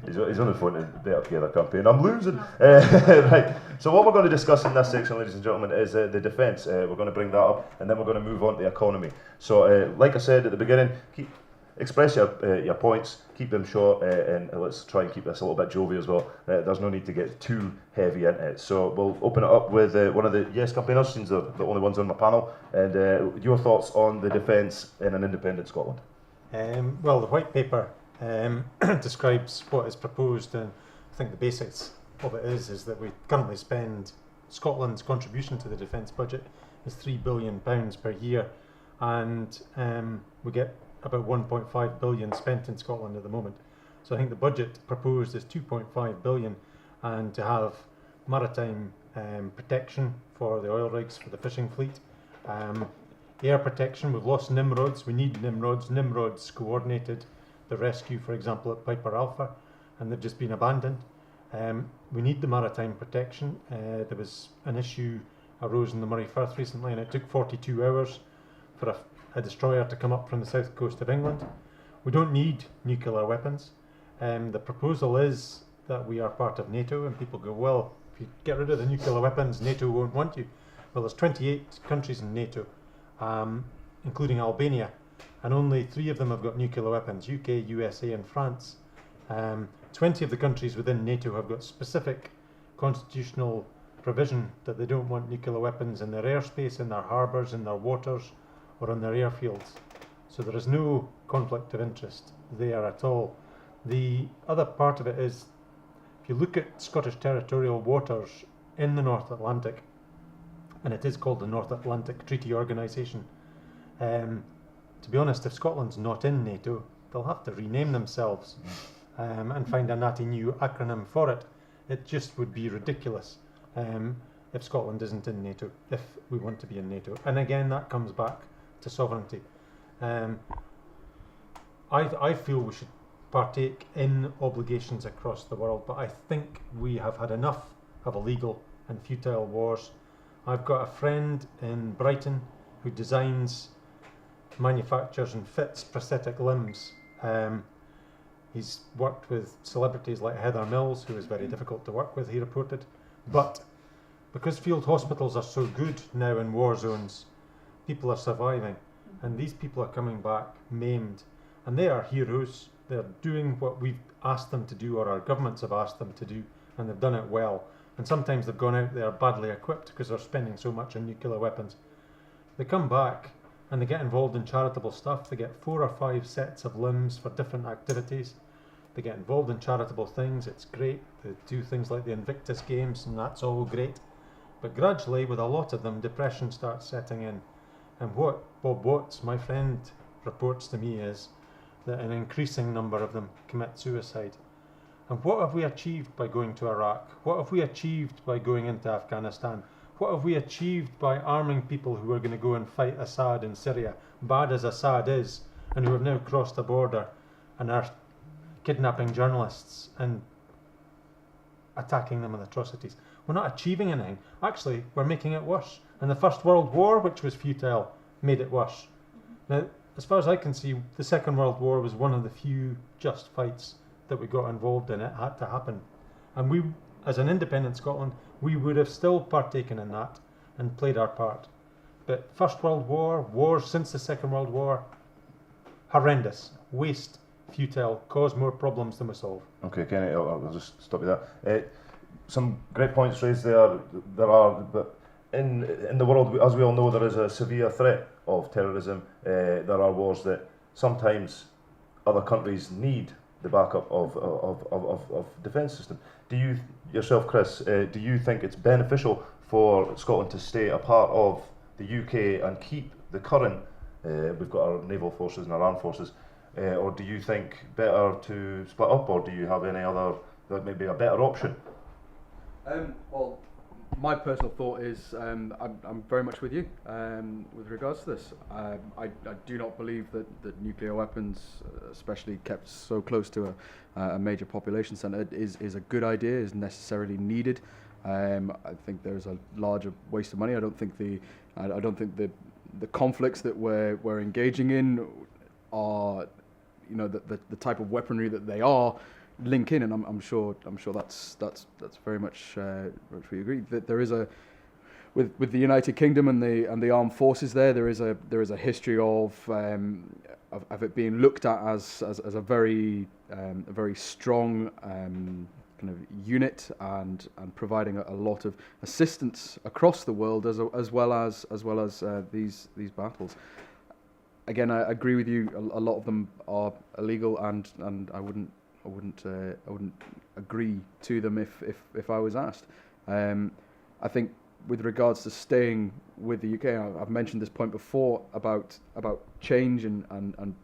He's on the phone to Better Together campaign. I'm losing. Right. So what we're going to discuss in this section, ladies and gentlemen, is the defence. We're going to bring that up, and then we're going to move on to the economy. So, like I said at the beginning, express your points, keep them short, and let's try and keep this a little bit jovial as well. There's no need to get too heavy into it. So we'll open it up with one of the Yes campaigners, since they're the only ones on my panel, and your thoughts on the defence in an independent Scotland. Well, the white paper describes what is proposed, and I think the basics of it is that we currently spend, Scotland's contribution to the defence budget is £3 billion per year, and we get about 1.5 billion spent in Scotland at the moment. So I think the budget proposed is 2.5 billion, and to have maritime protection for the oil rigs, for the fishing fleet, air protection. We've lost Nimrods, we need Nimrods. Nimrods coordinated the rescue, for example, at Piper Alpha, and they've just been abandoned. We need the maritime protection. There was an issue arose in the Murray Firth recently, and it took 42 hours for a destroyer to come up from the south coast of England. We don't need nuclear weapons. The proposal is that we are part of NATO, and people go, well, if you get rid of the nuclear weapons, NATO won't want you. Well, there's 28 countries in NATO, including Albania, and only 3 of them have got nuclear weapons, UK, USA and France. 20 of the countries within NATO have got specific constitutional provision that they don't want nuclear weapons in their airspace, in their harbours, in their waters or on their airfields. So there is no conflict of interest there at all. The other part of it is, if you look at Scottish territorial waters in the North Atlantic, and it is called the North Atlantic Treaty Organisation, to be honest, if Scotland's not in NATO, they'll have to rename themselves and find a natty new acronym for it. It just would be ridiculous if Scotland isn't in NATO, if we want to be in NATO. And again, that comes back to sovereignty. I feel we should partake in obligations across the world, but I think we have had enough of illegal and futile wars. I've got a friend in Brighton who designs, manufactures and fits prosthetic limbs. He's worked with celebrities like Heather Mills, who is very difficult to work with, he reported. But because field hospitals are so good now in war zones, people are surviving. And these people are coming back maimed. And they are heroes. They're doing what we've asked them to do, or our governments have asked them to do, and they've done it well. And sometimes they've gone out there badly equipped because they're spending so much on nuclear weapons. They come back and they get involved in charitable stuff. They get 4 or 5 sets of limbs for different activities. They get involved in charitable things. It's great. They do things like the Invictus Games, and that's all great. But gradually, with a lot of them, depression starts setting in. And what Bob Watts, my friend, reports to me is that an increasing number of them commit suicide. And what have we achieved by going to Iraq? What have we achieved by going into Afghanistan? What have we achieved by arming people who are going to go and fight Assad in Syria, bad as Assad is, and who have now crossed the border and are kidnapping journalists and attacking them with atrocities? We're not achieving anything. Actually, we're making it worse. And the First World War, which was futile, made it worse. Now, as far as I can see, the Second World War was one of the few just fights that we got involved in. It had to happen. And we, as an independent Scotland, we would have still partaken in that and played our part. But First World War, wars since the Second World War, horrendous, waste, futile, cause more problems than we solve. Okay, Kenny, I'll just stop you there. Some great points raised there. There are, but in the world, as we all know, there is a severe threat of terrorism. There are wars that sometimes other countries need the backup of defence system. Do you yourself, Chris, do you think it's beneficial for Scotland to stay a part of the UK and keep the current? We've got our naval forces and our armed forces, or do you think better to split up, or do you have any other that may be a better option? Well, my personal thought is I'm very much with you with regards to this. I do not believe that nuclear weapons, especially kept so close to a major population centre, is a good idea, is necessarily needed. I think there's a larger waste of money. I don't think the conflicts that we're engaging in are, the type of weaponry that they are, link in, and I'm sure that's very much we agree that there is with the United Kingdom and the armed forces there is a history of it being looked at as a very strong kind of unit and providing a lot of assistance across the world as well as these battles. Again, I agree with you. A lot of them are illegal, and I wouldn't agree to them if I was asked. I think with regards to staying with the UK, I've mentioned this point before about change and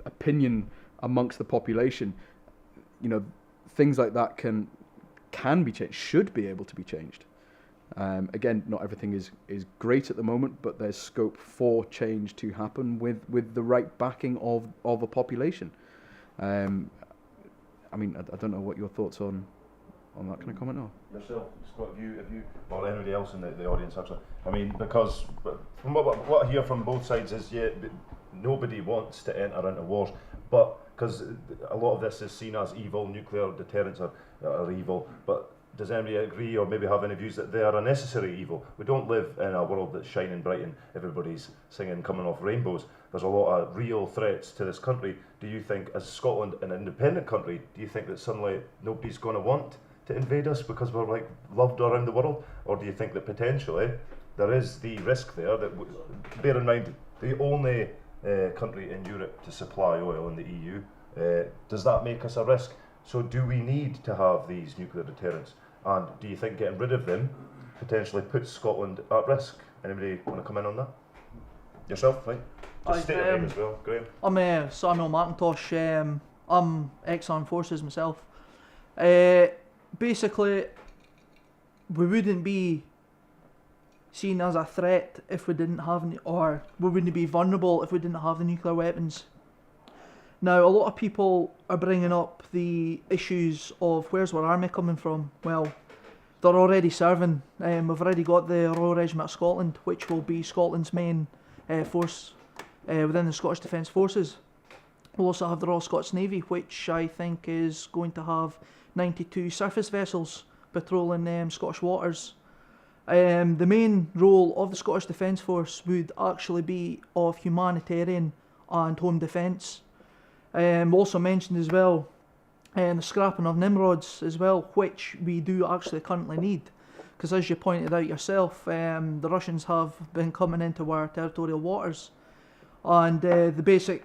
opinion amongst the population. Things like that can be changed, should be able to be changed. Again, not everything is great at the moment, but there's scope for change to happen with the right backing of a population. I don't know what your thoughts on on that. Can I comment now? Yourself, Scott, have you, or anybody else in the audience actually? I mean, because from what I hear from both sides is, nobody wants to enter into wars, but because a lot of this is seen as evil, nuclear deterrents are evil, but does anybody agree or maybe have any views that they are a necessary evil? We don't live in a world that's shining bright and everybody's singing coming off rainbows. There's a lot of real threats to this country. Do you think, as Scotland, an independent country, do you think that suddenly nobody's going to want to invade us because we're like loved around the world? Or do you think that potentially there is the risk there that, bear in mind, the only country in Europe to supply oil in the EU, does that make us a risk? So do we need to have these nuclear deterrents? And do you think getting rid of them potentially puts Scotland at risk? Anybody want to come in on that? Yourself, right? Just state your name as well, Graham. I'm Samuel McIntosh. I'm ex-armed forces myself. Basically, we wouldn't be seen as a threat if we didn't have any, or we wouldn't be vulnerable if we didn't have the nuclear weapons. Now, a lot of people are bringing up the issues of where's our army coming from. Well, they're already serving. We've already got the Royal Regiment of Scotland, which will be Scotland's main force within the Scottish Defence Forces. We'll also have the Royal Scots Navy, which I think is going to have 92 surface vessels patrolling Scottish waters. The main role of the Scottish Defence Force would actually be of humanitarian and home defence. Also mentioned as well the scrapping of Nimrods as well, which we do actually currently need, because as you pointed out yourself, the Russians have been coming into our territorial waters, and the basic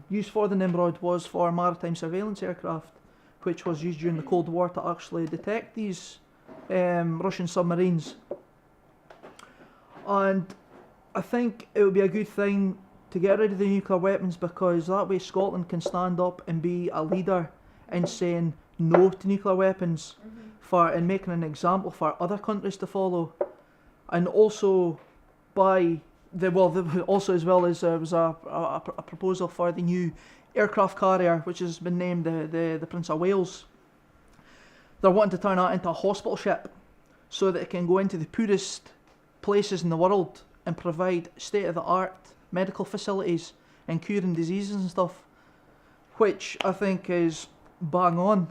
use for the Nimrod was for maritime surveillance aircraft, which was used during the Cold War to actually detect these Russian submarines. And I think it would be a good thing to get rid of the nuclear weapons, because that way Scotland can stand up and be a leader in saying no to nuclear weapons, and making an example for other countries to follow. And also also as well as there was a proposal for the new aircraft carrier, which has been named the Prince of Wales. They're wanting to turn that into a hospital ship so that it can go into the poorest places in the world and provide state-of-the-art medical facilities and curing diseases and stuff, which I think is bang on,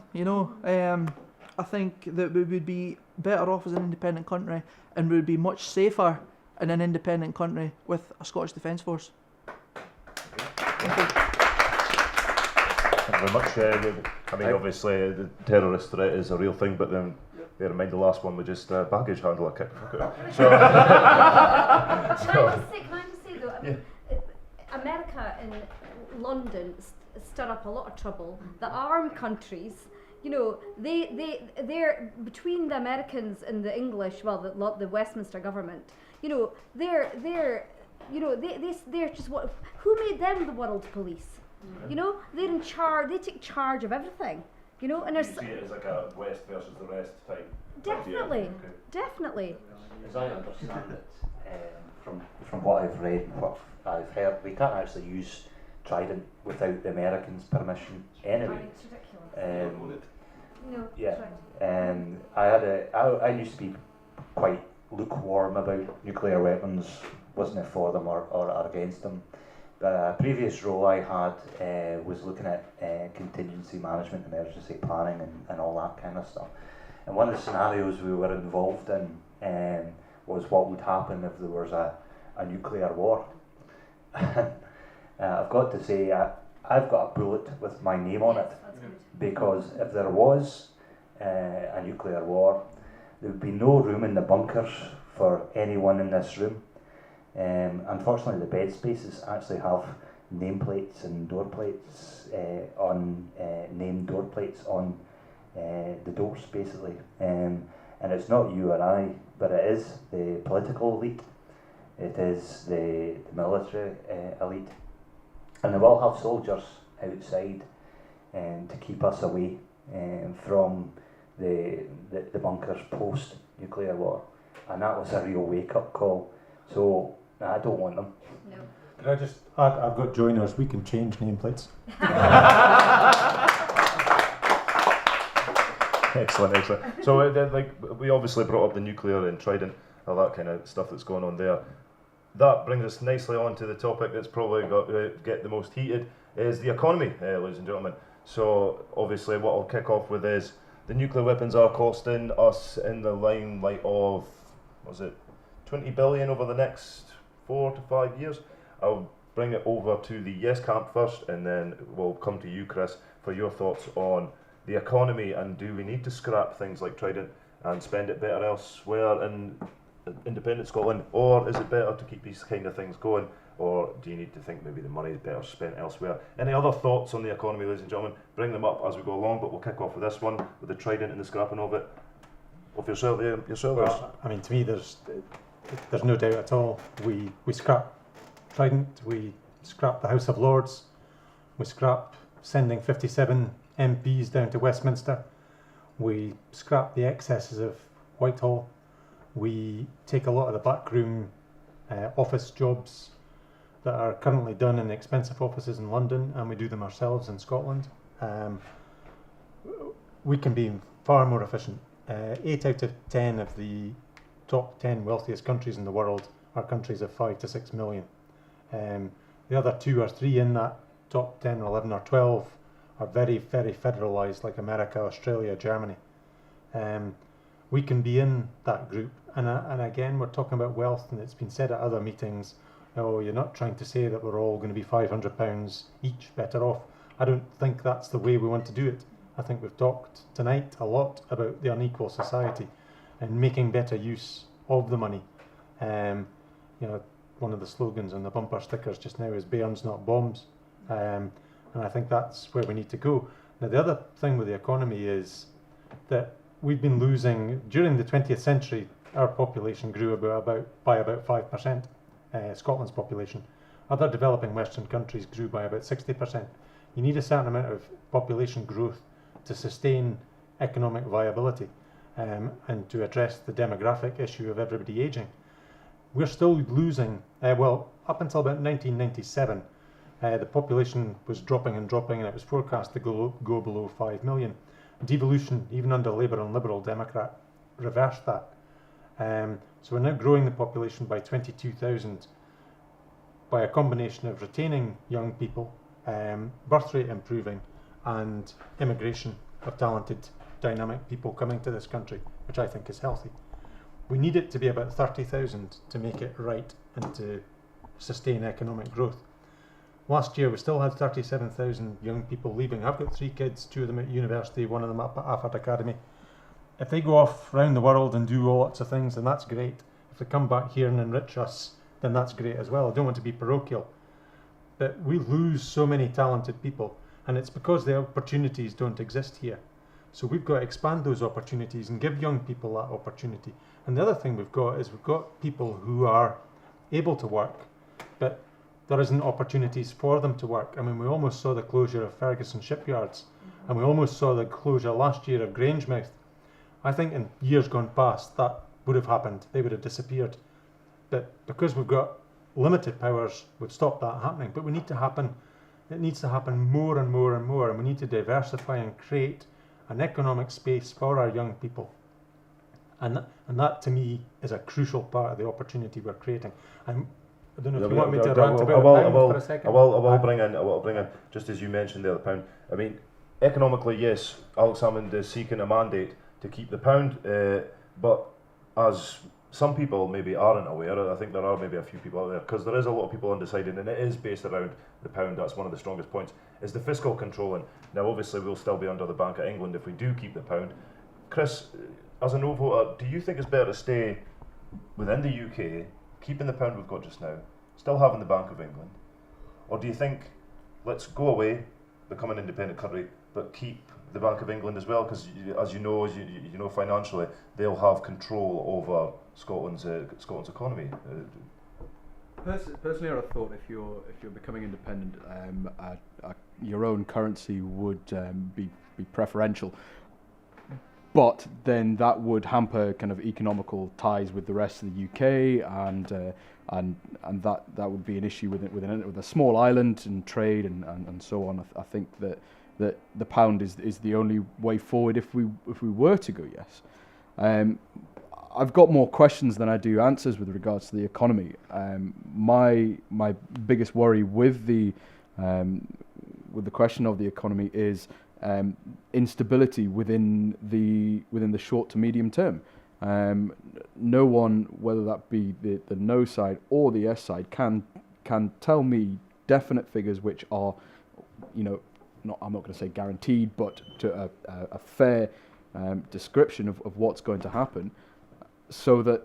I think that we would be better off as an independent country, and we would be much safer in an independent country with a Scottish Defence Force. Thank you. Thank you very much. I mean, obviously, the terrorist threat is a real thing, but then bear in mind the last one was just baggage handler kicked the fuck out. So, Can I just say though, I mean, America and London stir up a lot of trouble. The armed countries, they're between the Americans and the English, the Westminster government. They're just what? Who made them the world police? They're in charge. They take charge of everything. And you see it as like a West versus the rest type. Definitely. As I understand it, from what I've read and what I've heard, we can't actually use Trident without the Americans' permission anyway. It's ridiculous. I used to be quite lukewarm about nuclear weapons, wasn't it for them or against them. But a previous role I had was looking at contingency management, emergency planning and all that kind of stuff. And one of the scenarios we were involved in was what would happen if there was a nuclear war. I've got to say, I've got a bullet with my name on it, because if there was a nuclear war, there would be no room in the bunkers for anyone in this room. Unfortunately, the bed spaces actually have nameplates and door plates named door plates on the doors, basically. And it's not you or I, but it is the political elite. It is the military elite. And they will have soldiers outside to keep us away from the bunkers post-nuclear war. And that was a real wake-up call. So I don't want them. No. Can I just add, I've got joiners, we can change nameplates. Excellent, excellent. So, like, we obviously brought up the nuclear and Trident, all that kind of stuff that's going on there. That brings us nicely on to the topic that's probably got get the most heated, is the economy, ladies and gentlemen. So, obviously, what I'll kick off with is the nuclear weapons are costing us in the limelight of, was it 20 billion over the next 4 to 5 years? I'll bring it over to the yes camp first, and then we'll come to you, Chris, for your thoughts on the economy, and do we need to scrap things like Trident and spend it better elsewhere in independent Scotland, or is it better to keep these kind of things going, or do you need to think maybe the money is better spent elsewhere? Any other thoughts on the economy, ladies and gentlemen? Bring them up as we go along, but we'll kick off with this one, with the Trident and the scrapping of it. Of yourself, Well, I mean, to me, there's no doubt at all. We scrap Trident, we scrap the House of Lords, we scrap sending 57 MPs down to Westminster, we scrap the excesses of Whitehall, we take a lot of the backroom office jobs that are currently done in expensive offices in London, and we do them ourselves in Scotland. We can be far more efficient. 8 out of 10 of the top 10 wealthiest countries in the world are countries of 5 to 6 million. The other 2 or 3 in that top 10 or 11 or 12 are very, very federalised, like America, Australia, Germany. We can be in that group, and again, we're talking about wealth, and it's been said at other meetings, oh, you're not trying to say that we're all going to be £500 each better off. I don't think that's the way we want to do it. I think we've talked tonight a lot about the unequal society and making better use of the money. One of the slogans on the bumper stickers just now is "Bairns, not bombs," and I think that's where we need to go. Now, the other thing with the economy is that we've been losing, during the 20th century, our population grew by about 5%, Scotland's population. Other developing Western countries grew by about 60%. You need a certain amount of population growth to sustain economic viability and to address the demographic issue of everybody ageing. We're still losing, up until about 1997, the population was dropping and dropping, and it was forecast to go below 5 million. Devolution, even under Labour and Liberal Democrat, reversed that. So we're now growing the population by 22,000 by a combination of retaining young people, birth rate improving, and immigration of talented, dynamic people coming to this country, which I think is healthy. We need it to be about 30,000 to make it right and to sustain economic growth. Last year we still had 37,000 young people leaving. I've got 3 kids, 2 of them at university, 1 of them up at Afford Academy. If they go off around the world and do all lots of things, then that's great. If they come back here and enrich us, then that's great as well. I don't want to be parochial, but we lose so many talented people, and it's because the opportunities don't exist here. So we've got to expand those opportunities and give young people that opportunity. And the other thing we've got people who are able to work, but there isn't opportunities for them to work. I mean, we almost saw the closure of Ferguson shipyards, and we almost saw the closure last year of Grangemouth. I think in years gone past that would have happened. They would have disappeared. But because we've got limited powers, we've stopped that happening. But it needs to happen more and more and more, and we need to diversify and create an economic space for our young people. And that to me is a crucial part of the opportunity we're creating. I don't know if you want me to rant about the pound for a second. I will bring in, just as you mentioned there, the pound. I mean, economically, yes, Alex Salmond is seeking a mandate to keep the pound, but as some people maybe aren't aware, I think there are maybe a few people out there, because there is a lot of people undecided, and it is based around the pound. That's one of the strongest points, is the fiscal controlling. Now, obviously, we'll still be under the Bank of England if we do keep the pound. Chris, as a no voter, do you think it's better to stay within the UK, keeping the pound we've got just now, still having the Bank of England, or do you think let's go away, become an independent country, but keep the Bank of England as well? Because as you know, financially, they'll have control over Scotland's economy. Personally, I thought if you're becoming independent, your own currency would be preferential. But then that would hamper kind of economical ties with the rest of the UK, and that would be an issue with a small island and trade and so on. I think that that the pound is the only way forward if we were to go yes. I've got more questions than I do answers with regards to the economy. My biggest worry with the question of the economy is instability within the short to medium term. No one, whether that be the no side or the yes side, can tell me definite figures which are, I'm not going to say guaranteed, but to a fair description of what's going to happen. So that,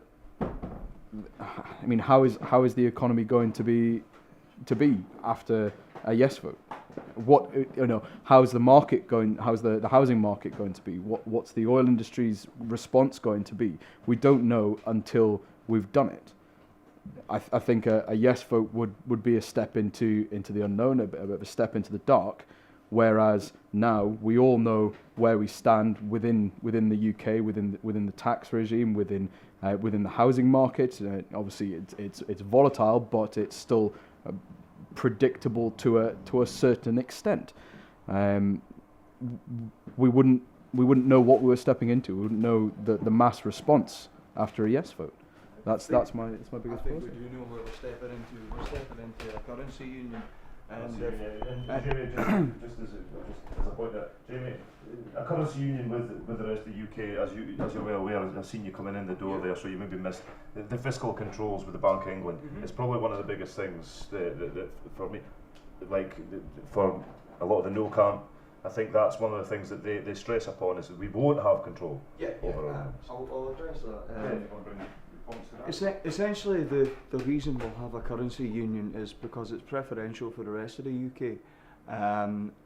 I mean, how is the economy going to be after a yes vote? What how's the market going? How's the housing market going to be? What's the oil industry's response going to be? We don't know until we've done it. I think a yes vote would be a step into the unknown, a bit of a step into the dark. Whereas now we all know where we stand within the UK, within the tax regime, within the housing market. Obviously, it's volatile, but it's still predictable to a certain extent. We wouldn't know what we were stepping into. We wouldn't know the mass response after a yes vote. That's my biggest I think problem. we do know where we're stepping into. We're stepping into a currency union. And Jamie, just as a point there, Jamie, a currency union with the rest of the UK, as you're well aware, I've seen you coming in the door there, so you maybe missed the fiscal controls with the Bank of England. It's probably one of the biggest things that for me, like for a lot of the no camp. I think that's one of the things that they stress upon is that we won't have control over our I'll address that. Essentially, the reason we'll have a currency union is because it's preferential for the rest of the UK.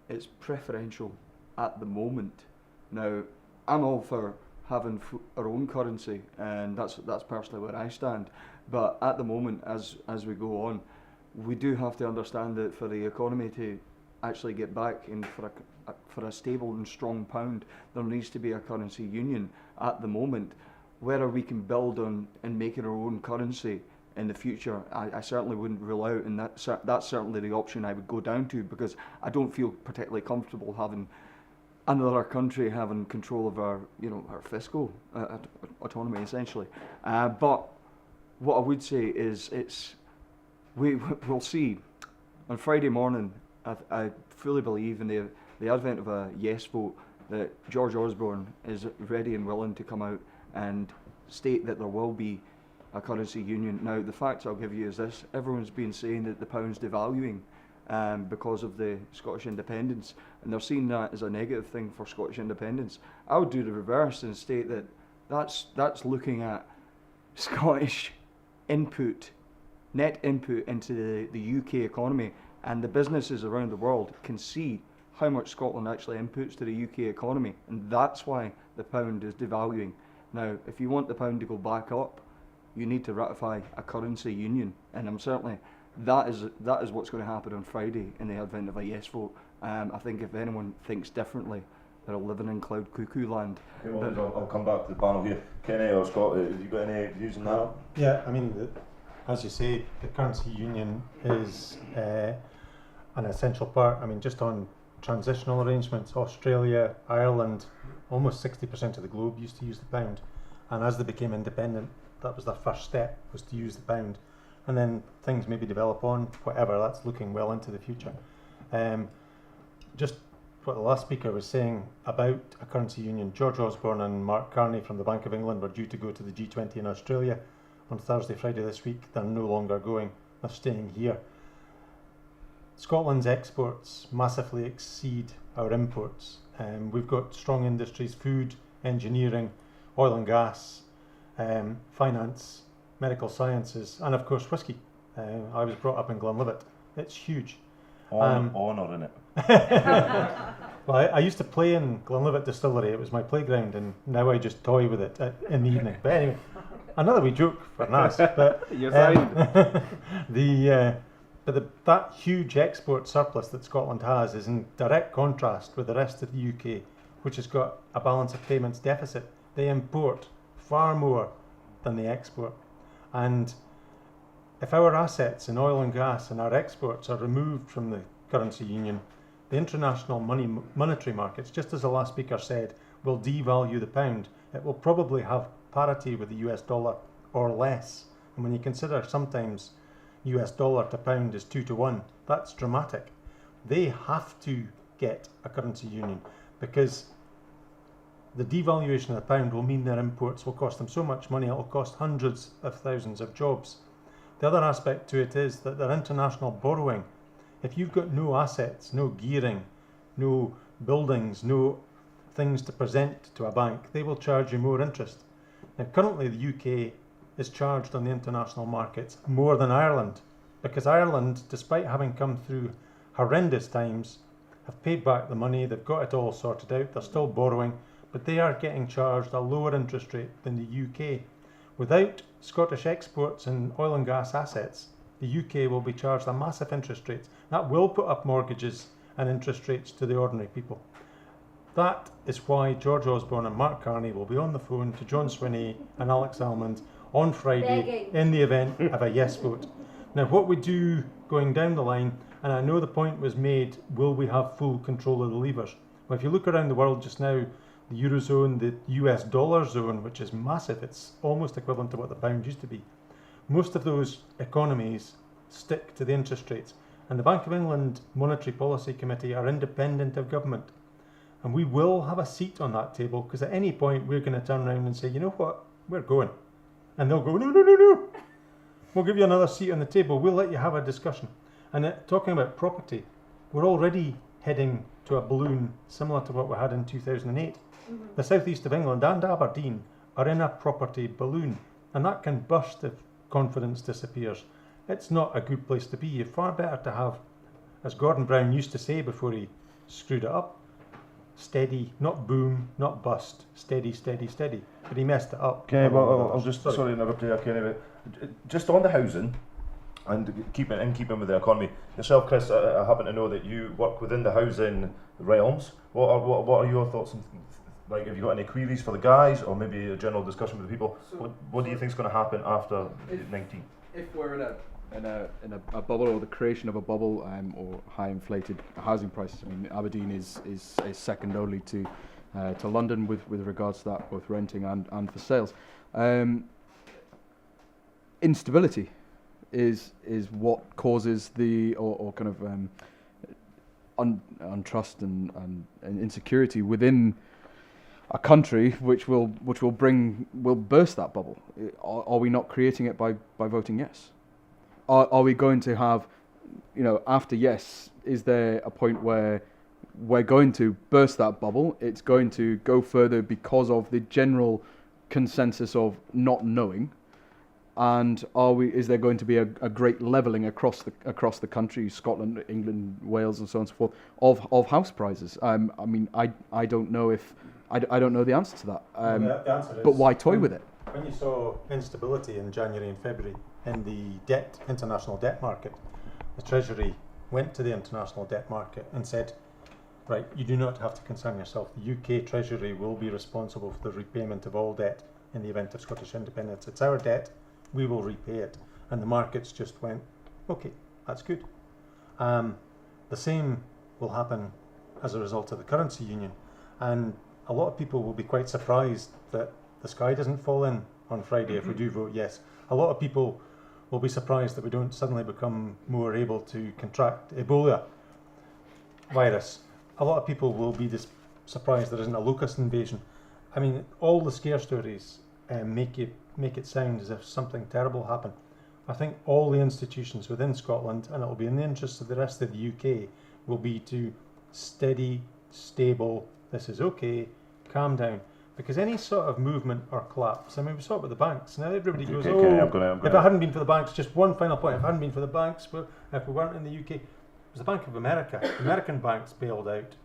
It's preferential at the moment. Now, I'm all for having our own currency, and that's personally where I stand. But at the moment, as we go on, we do have to understand that for the economy to actually get back and for a stable and strong pound, there needs to be a currency union. At the moment, whether we can build on and making our own currency in the future, I certainly wouldn't rule out, and that's certainly the option I would go down to, because I don't feel particularly comfortable having another country having control of our fiscal autonomy, essentially. But what I would say is we'll see on Friday morning. I fully believe in the advent of a yes vote that George Osborne is ready and willing to come out and state that there will be a currency union. Now, the facts I'll give you is this: everyone's been saying that the pound's devaluing because of the Scottish independence, and they're seeing that as a negative thing for Scottish independence. I would do the reverse and state that that's looking at Scottish input, net input into the UK economy, and the businesses around the world can see how much Scotland actually inputs to the UK economy, and that's why the pound is devaluing. Now, if you want the pound to go back up, you need to ratify a currency union, and I'm certainly that is what's going to happen on Friday in the advent of a yes vote. I think if anyone thinks differently, they're living in cloud cuckoo land. Okay, well, I'll come back to the panel here. Kenny or Scott, have you got any views on that? Yeah, I mean, as you say, the currency union is an essential part. I mean, just on transitional arrangements, Australia, Ireland, almost 60% of the globe used to use the pound, and as they became independent, that was their first step, was to use the pound, and then things maybe develop on whatever. That's looking well into the future. Just what the last speaker was saying about a currency union, George Osborne and Mark Carney from the Bank of England were due to go to the G20 in Australia on Thursday, Friday this week. They're no longer going, they're staying here. Scotland's exports massively exceed our imports. We've got strong industries: food, engineering, oil and gas, finance, medical sciences, and of course whisky. I was brought up in Glenlivet. It's huge. On or in it? Well, I used to play in Glenlivet Distillery. It was my playground, and now I just toy with it in the evening. But anyway, another wee joke for Nas. But You're fine. That huge export surplus that Scotland has is in direct contrast with the rest of the UK, which has got a balance of payments deficit. They import far more than they export. And if our assets in oil and gas and our exports are removed from the currency union, the international monetary markets, just as the last speaker said, will devalue the pound. It will probably have parity with the US dollar or less. And when you consider sometimes US dollar to pound is 2 to 1, that's dramatic. They have to get a currency union because the devaluation of the pound will mean their imports will cost them so much money, it will cost hundreds of thousands of jobs. The other aspect to it is that their international borrowing, if you've got no assets, no gearing, no buildings, no things to present to a bank, they will charge you more interest. Now currently the UK is charged on the international markets more than Ireland, because Ireland, despite having come through horrendous times, have paid back the money, they've got it all sorted out, they're still borrowing, but they are getting charged a lower interest rate than the UK. Without Scottish exports and oil and gas assets, the UK will be charged a massive interest rate. That will put up mortgages and interest rates to the ordinary people. That is why George Osborne and Mark Carney will be on the phone to John Swinney and Alex Salmond on Friday in the event of a yes vote. Now what we do going down the line, and I know the point was made, will we have full control of the levers? Well, if you look around the world just now, the Eurozone, the US dollar zone, which is massive, it's almost equivalent to what the pound used to be. Most of those economies stick to the interest rates, and the Bank of England Monetary Policy Committee are independent of government. And we will have a seat on that table, because at any point we're going to turn around and say, you know what, we're going. And they'll go, no, no, no, no. We'll give you another seat on the table. We'll let you have a discussion. And talking about property, we're already heading to a balloon similar to what we had in 2008. The southeast of England and Aberdeen are in a property balloon, and that can burst if confidence disappears. It's not a good place to be. You're far better to have, as Gordon Brown used to say before he screwed it up, steady, not boom, not bust, steady, steady, steady. But he messed it up. Okay, well, I'll just, sorry to interrupt you, Kenny, just on the housing, and keeping with the economy, yourself, Chris, I happen to know that you work within the housing realms. What are your thoughts? Like, have you got any queries for the guys, or maybe a general discussion with the people? So, what do you think is going to happen after 19? If we're in a bubble, or the creation of a bubble, or high inflated housing prices, I mean, Aberdeen is second only to London with regards to that, both renting and for sales. Instability is what causes the or kind of untrust and insecurity within a country, which will burst that bubble. Are we not creating it by voting yes? Are we going to have, after yes, is there a point where we're going to burst that bubble? It's going to go further because of the general consensus of not knowing. And is there going to be a great levelling across the country, Scotland, England, Wales, and so on and so forth, of house prices? I mean, I don't know if I don't know the answer to that. The answer is, but why toy with it? When you saw instability in January and February in the international debt market, the Treasury went to the international debt market and said, right, you do not have to concern yourself. The UK Treasury will be responsible for the repayment of all debt in the event of Scottish independence. It's our debt. We will repay it. And the markets just went, okay, that's good. The same will happen as a result of the currency union. And a lot of people will be quite surprised that the sky doesn't fall in on Friday if we do vote yes. A lot of people will be surprised that we don't suddenly become more able to contract Ebola virus. A lot of people will be surprised there isn't a locust invasion. I mean, all the scare stories make it sound as if something terrible happened. I think all the institutions within Scotland, and it will be in the interests of the rest of the UK, will be to steady, stable, this is okay, calm down. Because any sort of movement or collapse, I mean, we saw it with the banks. Now everybody goes, if it hadn't been for the banks, just one final point, if it hadn't been for the banks, if we weren't in the UK, it was the Bank of America. The American banks bailed out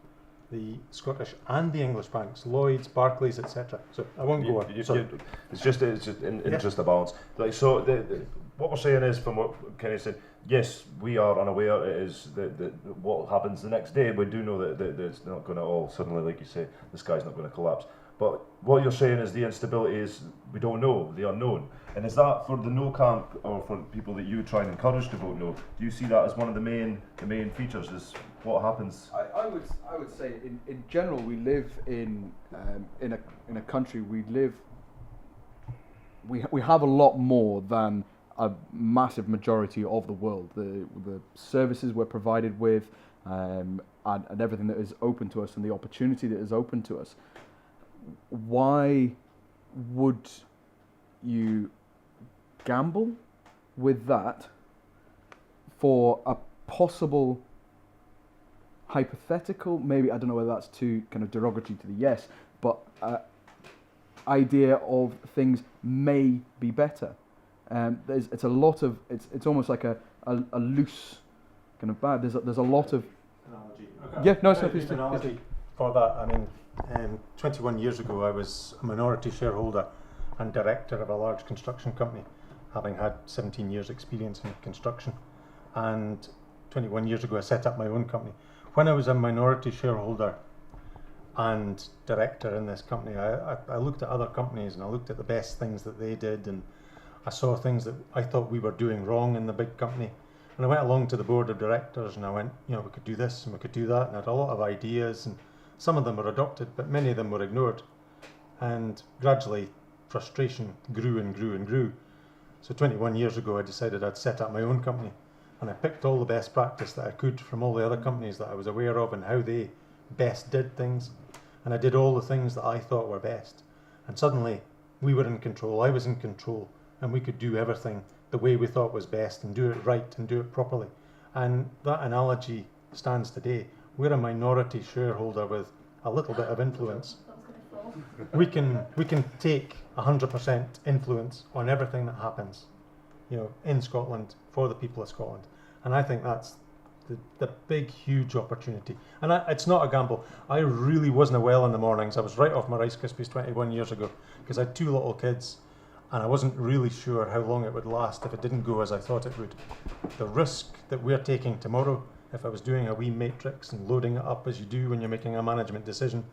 the Scottish and the English banks, Lloyds, Barclays, etc. So I won't go on. It's just in interest of balance. Like, so what we're saying is, from what Kenny said, yes, we are unaware. It is what happens the next day. We do know that it's not going to all suddenly, like you say, the sky's not going to collapse. But what you're saying is the instability is, we don't know, the unknown. And is that for the no camp, or for people that you try and encourage to vote no? Do you see that as one of the main features, is what happens? I would say in general we live in a country we have a lot more than a massive majority of the world. The services we're provided with, and everything that is open to us, and the opportunity that is open to us. Why would you gamble with that for a possible hypothetical, maybe, I don't know whether that's too kind of derogatory to the yes, but idea of things may be better? It's a lot of, it's almost like a loose kind of bad. There's a lot of Analogy. Yeah, no, it's Very not. Please good do. analogy for that. I mean, 21 years ago, I was a minority shareholder and director of a large construction company, having had 17 years' experience in construction. And 21 years ago, I set up my own company. When I was a minority shareholder and director in this company, I looked at other companies and I looked at the best things that they did, and I saw things that I thought we were doing wrong in the big company. And I went along to the board of directors and I went, you know, we could do this and we could do that, and I had a lot of ideas, and some of them were adopted, but many of them were ignored. And gradually, frustration grew and grew and grew. So 21 years ago, I decided I'd set up my own company, and I picked all the best practice that I could from all the other companies that I was aware of and how they best did things. And I did all the things that I thought were best. And suddenly, we were in control, I was in control, and we could do everything the way we thought was best and do it right and do it properly. And that analogy stands today. We're a minority shareholder with a little bit of influence. We can take 100% influence on everything that happens, you know, in Scotland for the people of Scotland. And I think that's the big, huge opportunity. And it's not a gamble. I really wasn't well in the mornings. I was right off my Rice Krispies 21 years ago because I had 2 little kids, and I wasn't really sure how long it would last if it didn't go as I thought it would. The risk that we're taking tomorrow, if I was doing a wee matrix and loading it up as you do when you're making a management decision,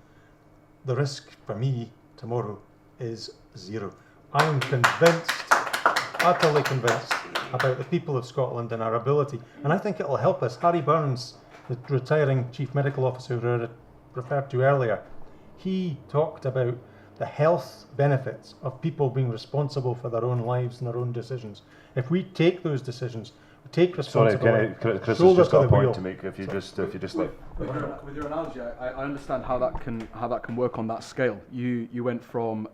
the risk for me tomorrow is 0. I'm convinced, utterly convinced, about the people of Scotland and our ability, and I think it'll help us. Harry Burns, the retiring Chief Medical Officer who I referred to earlier, he talked about the health benefits of people being responsible for their own lives and their own decisions. If we take those decisions, we take responsibility. Sorry, Chris has just got a point to make. If you just like. With your analogy, I understand how that can work on that scale. You went from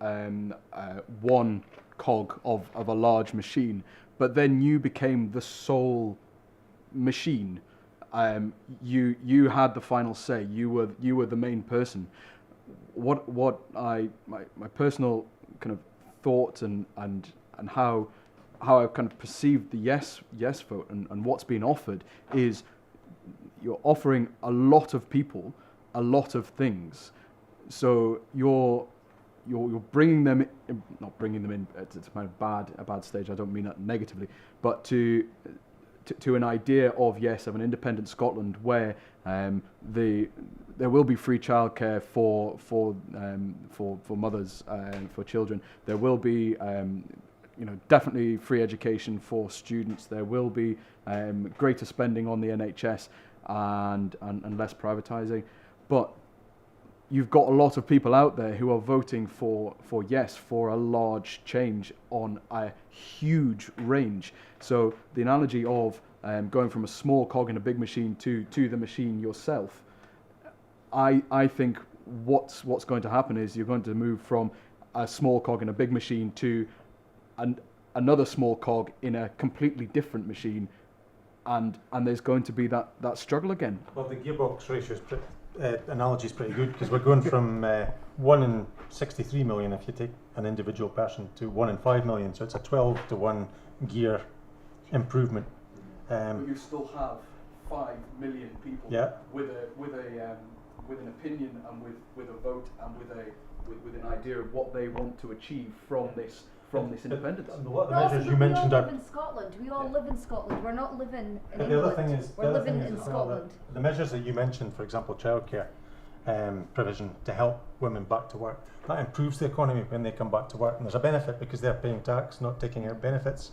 one cog of a large machine, but then you became the sole machine. You had the final say. You were the main person. What my personal kind of thought and how I kind of perceived the yes vote and what's been offered is you're offering a lot of people a lot of things. So you're bringing them in, not bringing them in. It's kind of a bad stage. I don't mean that negatively, but to an idea of an independent Scotland where there will be free childcare for mothers for children. There will be definitely free education for students. There will be greater spending on the NHS and less privatising. But you've got a lot of people out there who are voting for yes for a large change on a huge range. So the analogy of going from a small cog in a big machine to the machine yourself, I think what's going to happen is you're going to move from a small cog in a big machine to another small cog in a completely different machine, and there's going to be that struggle again. Well, the gearbox ratio analogy is pretty good because we're going from 1 in 63 million if you take an individual person to 1 in 5 million, so it's a 12 to 1 gear improvement. But you still have 5 million people with an opinion and with a vote and with an idea of what they want to achieve from this independence. A lot of the measures you mentioned we all live in Scotland. We all live in Scotland. We're not living in England. The other thing is, we're living in Scotland. The measures that you mentioned, for example, childcare provision to help women back to work, that improves the economy when they come back to work, and there's a benefit because they're paying tax, not taking out benefits.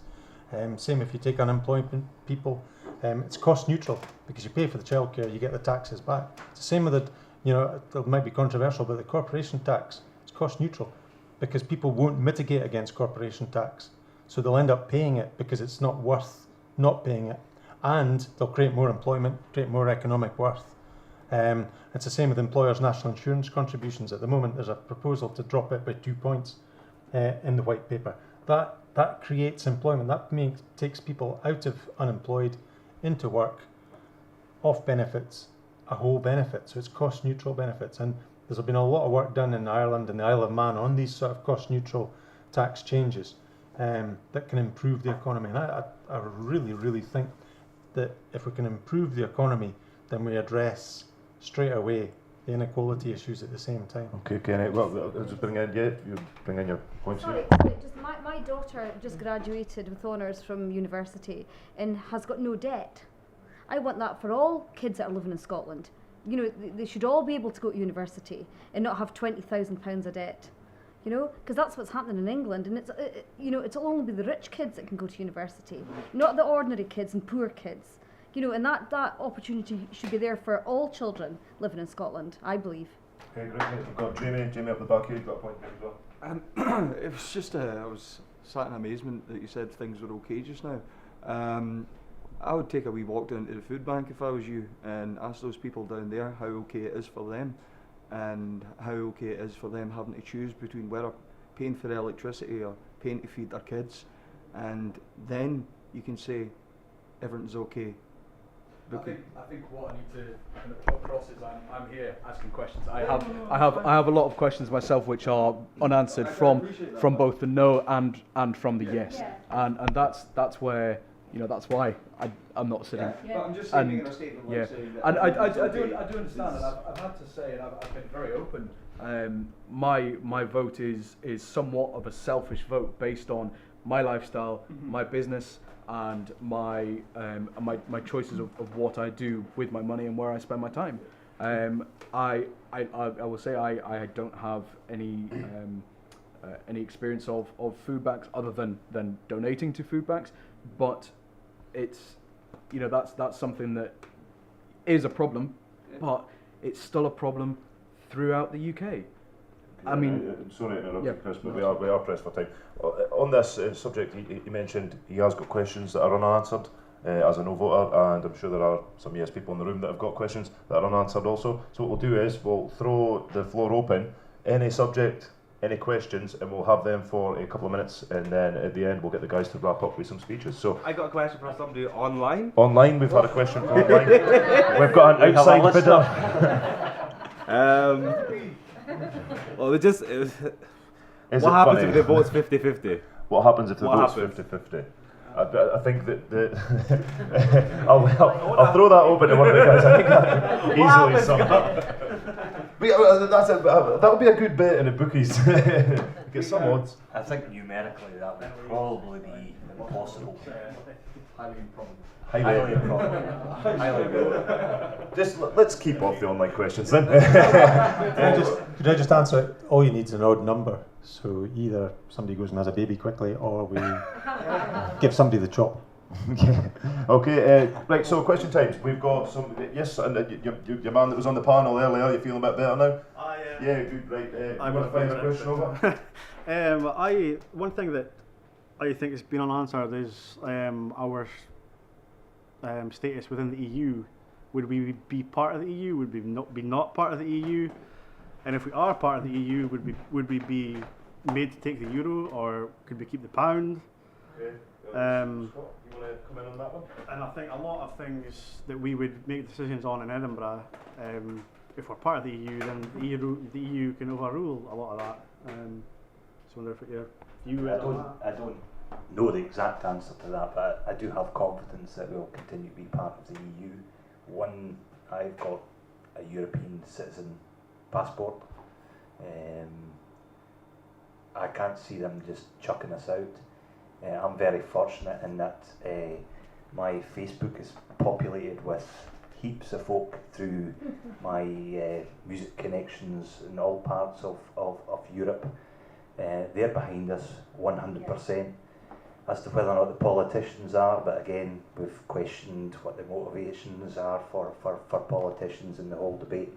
Same if you take unemployment people, it's cost neutral because you pay for the childcare, you get the taxes back. It's the same with it might be controversial, but the corporation tax, it's cost neutral because people won't mitigate against corporation tax. So they'll end up paying it because it's not worth not paying it. And they'll create more employment, create more economic worth. It's the same with employers' national insurance contributions. At the moment, there's a proposal to drop it by 2 points in the white paper. That creates employment. That takes people out of unemployed into work, off benefits, a whole benefit. So it's cost neutral benefits. And there's been a lot of work done in Ireland and the Isle of Man on these sort of cost neutral tax changes that can improve the economy. And I really, really think that if we can improve the economy, then we address straight away the inequality issues at the same time. Okay, Kenny. Well, I'll just bring in your points Sorry, here. just my daughter just graduated with honours from university and has got no debt. I want that for all kids that are living in Scotland. You know, they should all be able to go to university and not have £20,000 of debt. You know, because that's what's happening in England, and it'll only be the rich kids that can go to university, not the ordinary kids and poor kids. You know, and that opportunity should be there for all children living in Scotland, I believe. Okay, great. We've got Jamie up the back here. You've got a point there as well. It was just I was sat in amazement that you said things were okay just now. I would take a wee walk down to the food bank if I was you and ask those people down there how okay it is for them and how okay it is for them having to choose between whether paying for electricity or paying to feed their kids, and then you can say everything's okay. I think what I need to kind of put across is I'm here asking questions. I have a lot of questions myself which are unanswered from both the no and from the yes, and that's where that's why I'm not sitting. Yeah. But I'm just saying a statement like saying that. And I do understand, and I've had to say, and I've been very open. My vote is somewhat of a selfish vote based on my lifestyle, my business, and my choices of what I do with my money and where I spend my time. I will say I don't have any experience of food banks other than donating to food banks, but it's that's something that is a problem, but it's still a problem throughout the UK. I mean, sorry to interrupt you, Chris, but we are pressed for time. On this subject, he mentioned he has got questions that are unanswered as a no voter, and I'm sure there are some yes people in the room that have got questions that are unanswered also. So what we'll do is we'll throw the floor open, any subject, any questions, and we'll have them for a couple of minutes, and then at the end we'll get the guys to wrap up with some speeches. So I got a question for somebody online. Online, we've had a question from online. We've got an outside bidder. Well, what happens if the vote's 50-50? What happens if the vote's 50-50? I think that I'll throw that open to one of the guys. I think that could easily sum up. That would be a good bet in the bookies. Get some odds. I think numerically that would probably be impossible. Highly improbable. Highly improbable. Just let's keep off the online questions then. Could I just answer it? All you need is an odd number. So either somebody goes and has a baby quickly, or we give somebody the chop. Okay, right, so question times. We've got some, yes, and your man that was on the panel earlier, you feeling a bit better now? Yeah, good, right. You want to find a question over? One thing that I think has been unanswered is our status within the EU. Would we be part of the EU? Would we not part of the EU? And if we are part of the EU, would we be made to take the euro, or could we keep the pound? Okay. Scott, you want to come in on that one? And I think a lot of things that we would make decisions on in Edinburgh, if we're part of the EU, then the EU can overrule a lot of that. So I wonder if your view is on that. I don't know the exact answer to that, but I do have confidence that we'll continue to be part of the EU. One, I've got a European citizen passport. I can't see them just chucking us out. I'm very fortunate in that my Facebook is populated with heaps of folk through my music connections in all parts of Europe. They're behind us 100%. as to whether or not the politicians are, but again, we've questioned what the motivations are for politicians in the whole debate.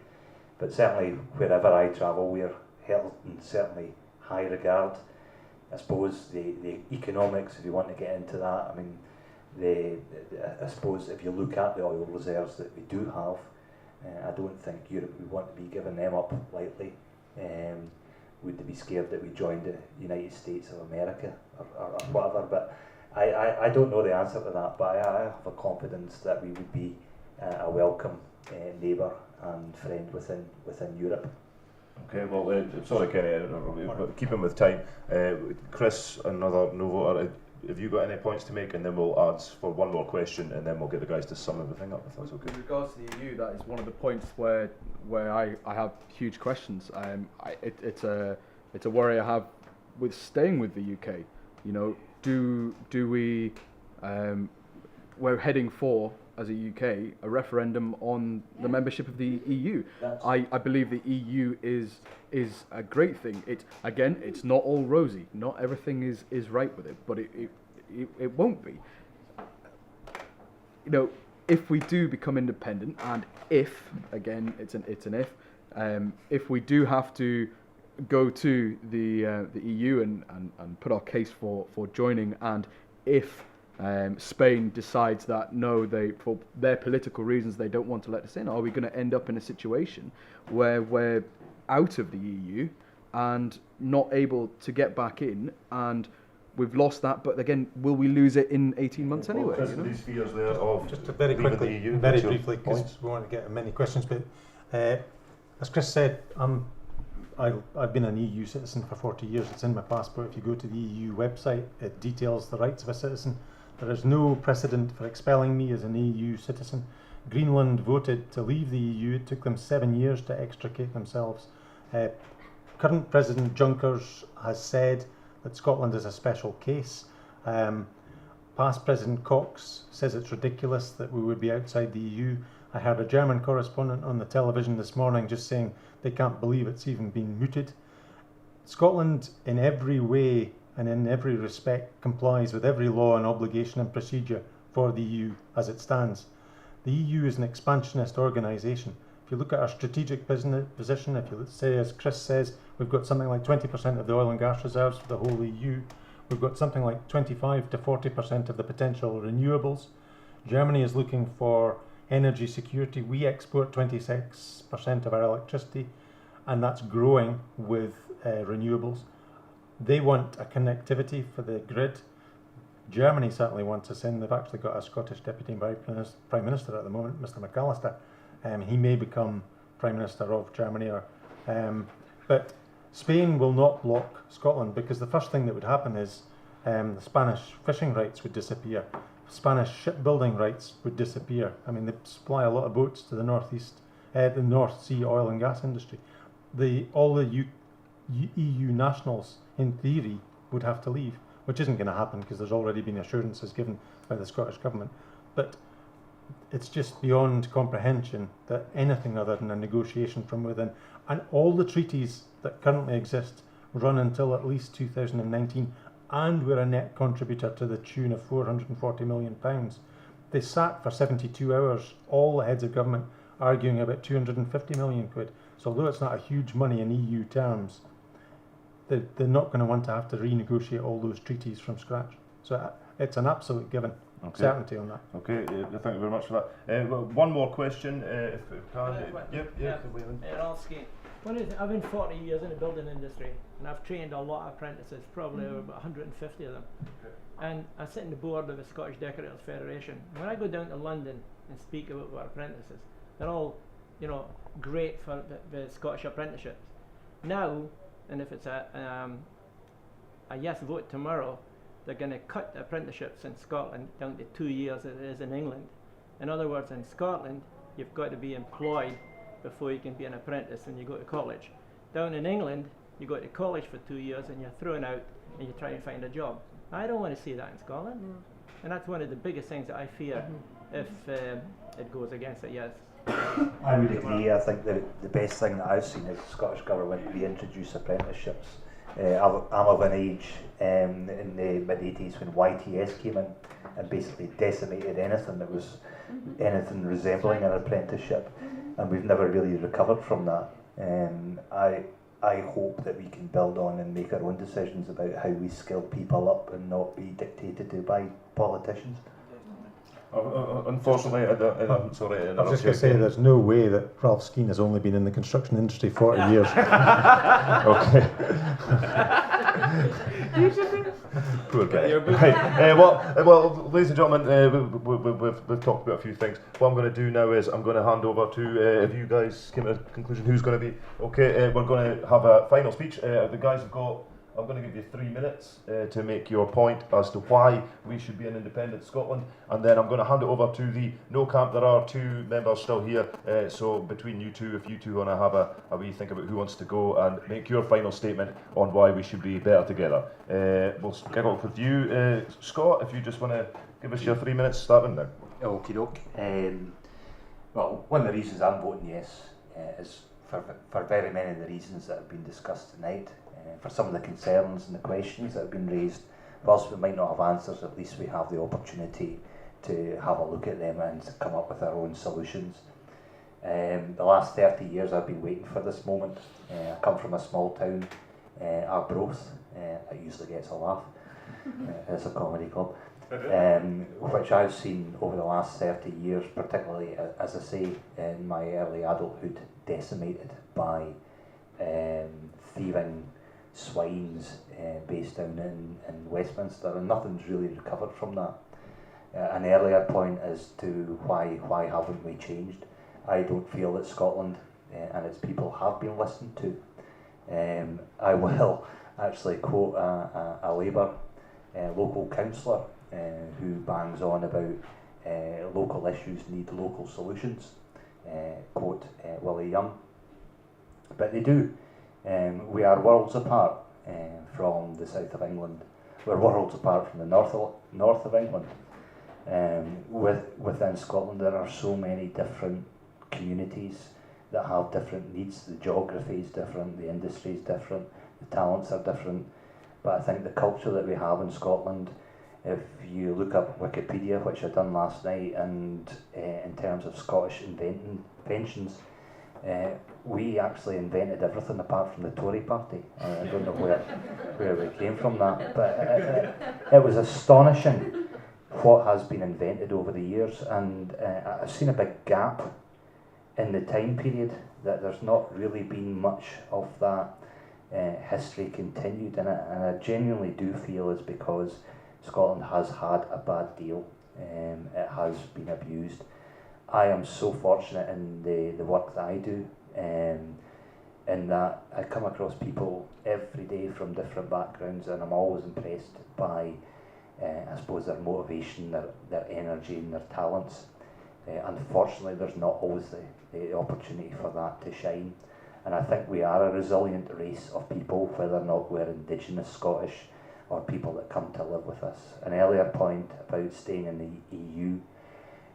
But certainly, wherever I travel, we're held in certainly high regard. I suppose the economics, if you want to get into that, I mean, I suppose if you look at the oil reserves that we do have, I don't think Europe would want to be giving them up lightly. Would they be scared that we joined the United States of America or whatever? But I don't know the answer to that, but I have a confidence that we would be a welcome neighbour and friend within Europe. Okay, well, sorry Kenny, but keeping with time. Chris, another no voter, have you got any points to make? And then we'll add for one more question, and then we'll get the guys to sum everything up, if that's okay. With regards to the EU, that is one of the points where I have huge questions. It's a worry I have with staying with the UK. You know, do we we're heading for, as a UK, a referendum on the membership of the EU. I believe the EU is a great thing. It's not all rosy. Not everything is right with it, but it won't be. You know, if we do become independent, and if, again, it's an if we do have to go to the EU and put our case for joining, and if Spain decides that no, for their political reasons they don't want to let us in, are we going to end up in a situation where we're out of the EU and not able to get back in, and we've lost that, but again, will we lose it in 18 months anyway? Chris, these fears there of just very leaving quickly, the EU, very briefly, because we want to get many questions, but as Chris said, I've been an EU citizen for 40 years. It's in my passport. If you go to the EU website, it details the rights of a citizen. There is no precedent for expelling me as an EU citizen. Greenland voted to leave the EU. It took them 7 years to extricate themselves. Current President Juncker has said that Scotland is a special case. Past President Cox says it's ridiculous that we would be outside the EU. I heard a German correspondent on the television this morning just saying they can't believe it's even been mooted. Scotland, in every way and in every respect, complies with every law and obligation and procedure for the EU as it stands. The EU is an expansionist organisation. If you look at our strategic position, if you say, as Chris says, we've got something like 20% of the oil and gas reserves for the whole EU. We've got something like 25 to 40% of the potential renewables. Germany is looking for energy security. We export 26% of our electricity, and that's growing with renewables. They want a connectivity for the grid. Germany certainly wants us in. They've actually got a Scottish Deputy Prime Minister at the moment, Mr McAllister. He may become Prime Minister of Germany. But Spain will not block Scotland, because the first thing that would happen is the Spanish fishing rights would disappear. Spanish shipbuilding rights would disappear. I mean, they supply a lot of boats to the the North Sea oil and gas industry. All the EU nationals, in theory, would have to leave, which isn't going to happen because there's already been assurances given by the Scottish Government. But it's just beyond comprehension that anything other than a negotiation from within, and all the treaties that currently exist run until at least 2019, and we're a net contributor to the tune of £440 million. They sat for 72 hours, all the heads of government, arguing about 250 million quid. So although it's not a huge money in EU terms, they're not going to want to have to renegotiate all those treaties from scratch. So it's an absolute given. Okay. Certainty on that. Okay, thank you very much for that. Well, one more question, if we can. I've been 40 years in the building industry, and I've trained a lot of apprentices, probably about 150 of them. Okay. And I sit on the board of the Scottish Decorators Federation. When I go down to London and speak about our apprentices, they're all, great for the Scottish apprenticeships. Now, and if it's a yes vote tomorrow, they're going to cut the apprenticeships in Scotland down to 2 years as it is in England. In other words, in Scotland, you've got to be employed before you can be an apprentice and you go to college. Down in England, you go to college for 2 years and you're thrown out and you try and find a job. I don't want to see that in Scotland. And that's one of the biggest things that I fear if it goes against it, yes. I would agree. I think the best thing that I've seen is the Scottish Government reintroduce apprenticeships I'm of an age in the mid-80s when YTS came in and basically decimated anything that was anything resembling an apprenticeship, and we've never really recovered from that. I hope that we can build on and make our own decisions about how we skill people up and not be dictated to by politicians. Unfortunately, I'm sorry to I interrupt was just you going to say, again. there's no way that Ralph Skeen has only been in the construction industry 40 years. Okay. Poor guy. Right. Well, ladies and gentlemen, we've talked about a few things. What I'm going to do now is I'm going to hand over to, if you guys came to a conclusion who's going to be, okay, we're going to have a final speech. The guys have got, I'm going to give you 3 minutes to make your point as to why we should be an independent Scotland, and then I'm going to hand it over to the No Camp. There are 2 members still here, so between you two, if you two want to have a wee think about who wants to go and make your final statement on why we should be better together. We'll kick off with you, Scott, if you just want to give us your 3 minutes starting now. Okie doke. Well, one of the reasons I'm voting yes is for very many of the reasons that have been discussed tonight. For some of the concerns and the questions that have been raised, whilst we might not have answers, at least we have the opportunity to have a look at them and to come up with our own solutions. The last 30 years I've been waiting for this moment. I come from a small town, Arbroath. It usually gets a laugh. It's a comedy club. Which I've seen over the last 30 years, particularly, as I say, in my early adulthood, decimated by thieving swines based down in Westminster, and nothing's really recovered from that. An earlier point as to why haven't we changed? I don't feel that Scotland and its people have been listened to. I will actually quote a Labour local councillor who bangs on about local issues need local solutions, quote Willie Young. But they do. We are worlds apart from the south of England. We're worlds apart from the north of England. Within Scotland there are so many different communities that have different needs. The geography is different, the industry is different, the talents are different. But I think the culture that we have in Scotland, if you look up Wikipedia, which I done last night, and in terms of Scottish inventions, we actually invented everything apart from the Tory party. I don't know where we came from that, but it was astonishing what has been invented over the years, and I've seen a big gap in the time period that there's not really been much of that history continued, and I genuinely do feel it's because Scotland has had a bad deal. It has been abused. I am so fortunate in the work that I do, in that I come across people every day from different backgrounds, and I'm always impressed by, I suppose, their motivation, their energy and their talents. Unfortunately, there's not always the opportunity for that to shine. And I think we are a resilient race of people, whether or not we're Indigenous Scottish or people that come to live with us. An earlier point about staying in the EU,